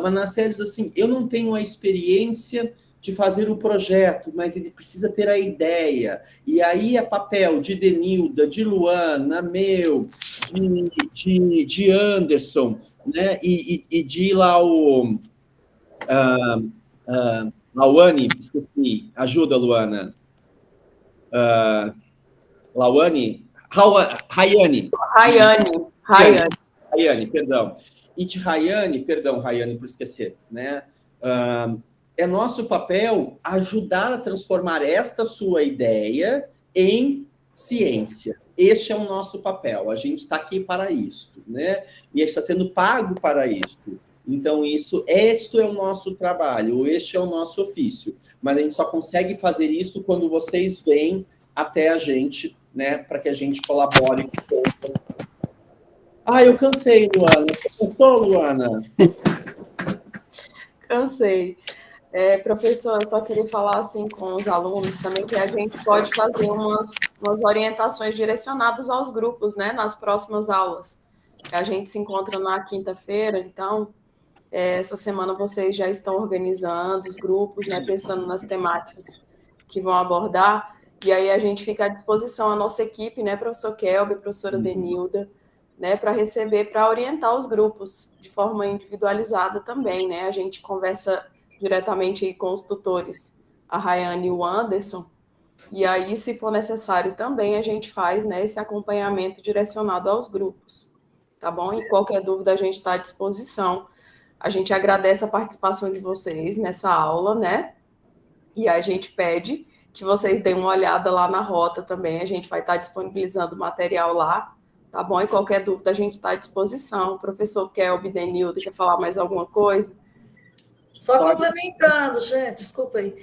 Manassés diz assim, eu não tenho a experiência de fazer o projeto, mas ele precisa ter a ideia. E aí é papel de Denilda, de Luana, meu, de Anderson, né? E de lá o Lauane, esqueci, ajuda, Luana. Rayane, perdão. E de Rayane, por esquecer, né? É nosso papel ajudar a transformar esta sua ideia em ciência. Este é o nosso papel. A gente está aqui para isto, né? E está sendo pago para isto. Então, este é o nosso trabalho, este é o nosso ofício. Mas a gente só consegue fazer isso quando vocês vêm até a gente, né? Para que a gente colabore com vocês. Eu cansei, Luana. Você cansou, Luana? Cansei. Professor, eu só queria falar assim com os alunos também que a gente pode fazer umas orientações direcionadas aos grupos, né, nas próximas aulas. A gente se encontra na quinta-feira, então, essa semana vocês já estão organizando os grupos, né, pensando nas temáticas que vão abordar, e aí a gente fica à disposição, a nossa equipe, né, professor Kelby, professora Denilda, né, para receber, para orientar os grupos de forma individualizada também, né, a gente conversa diretamente aí com os tutores, a Rayane e o Anderson, e aí, se for necessário também, a gente faz, né, esse acompanhamento direcionado aos grupos, tá bom? E qualquer dúvida a gente está à disposição. A gente agradece a participação de vocês nessa aula, né? E a gente pede que vocês deem uma olhada lá na rota também, a gente vai estar disponibilizando material lá, tá bom? E qualquer dúvida a gente está à disposição. O professor Kelby, Denildo, quer falar mais alguma coisa? Só complementando, gente, desculpa aí.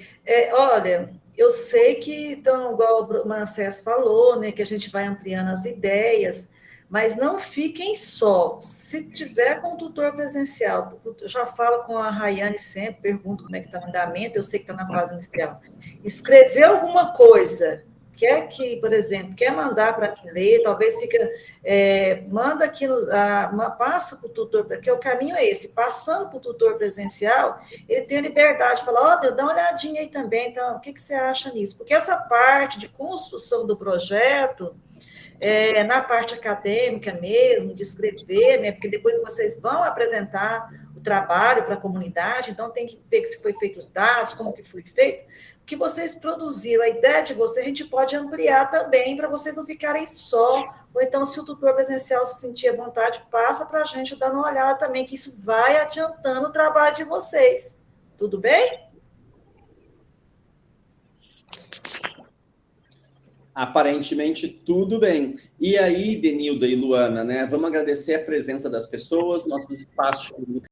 Olha, eu sei que, então, igual o Manassés falou, né, que a gente vai ampliando as ideias, mas não fiquem só. Se tiver com o tutor presencial, eu já falo com a Rayane sempre, pergunto como é que está o andamento, eu sei que está na fase inicial. Escrever alguma coisa, quer que, por exemplo, quer mandar para mim ler, talvez fica, manda aqui, passa para o tutor, porque o caminho é esse, passando para o tutor presencial, ele tem a liberdade de falar, dá uma olhadinha aí também, então, o que você acha nisso? Porque essa parte de construção do projeto, na parte acadêmica mesmo, de escrever, né, porque depois vocês vão apresentar o trabalho para a comunidade, então tem que ver se foi feito os dados, como que foi feito, o que vocês produziram, a ideia de vocês, a gente pode ampliar também, para vocês não ficarem só, ou então, se o tutor presencial se sentir à vontade, passa para a gente dar uma olhada também, que isso vai adiantando o trabalho de vocês. Tudo bem? Aparentemente, tudo bem. E aí, Denilda e Luana, né? Vamos agradecer a presença das pessoas, nossos espaços de comunicação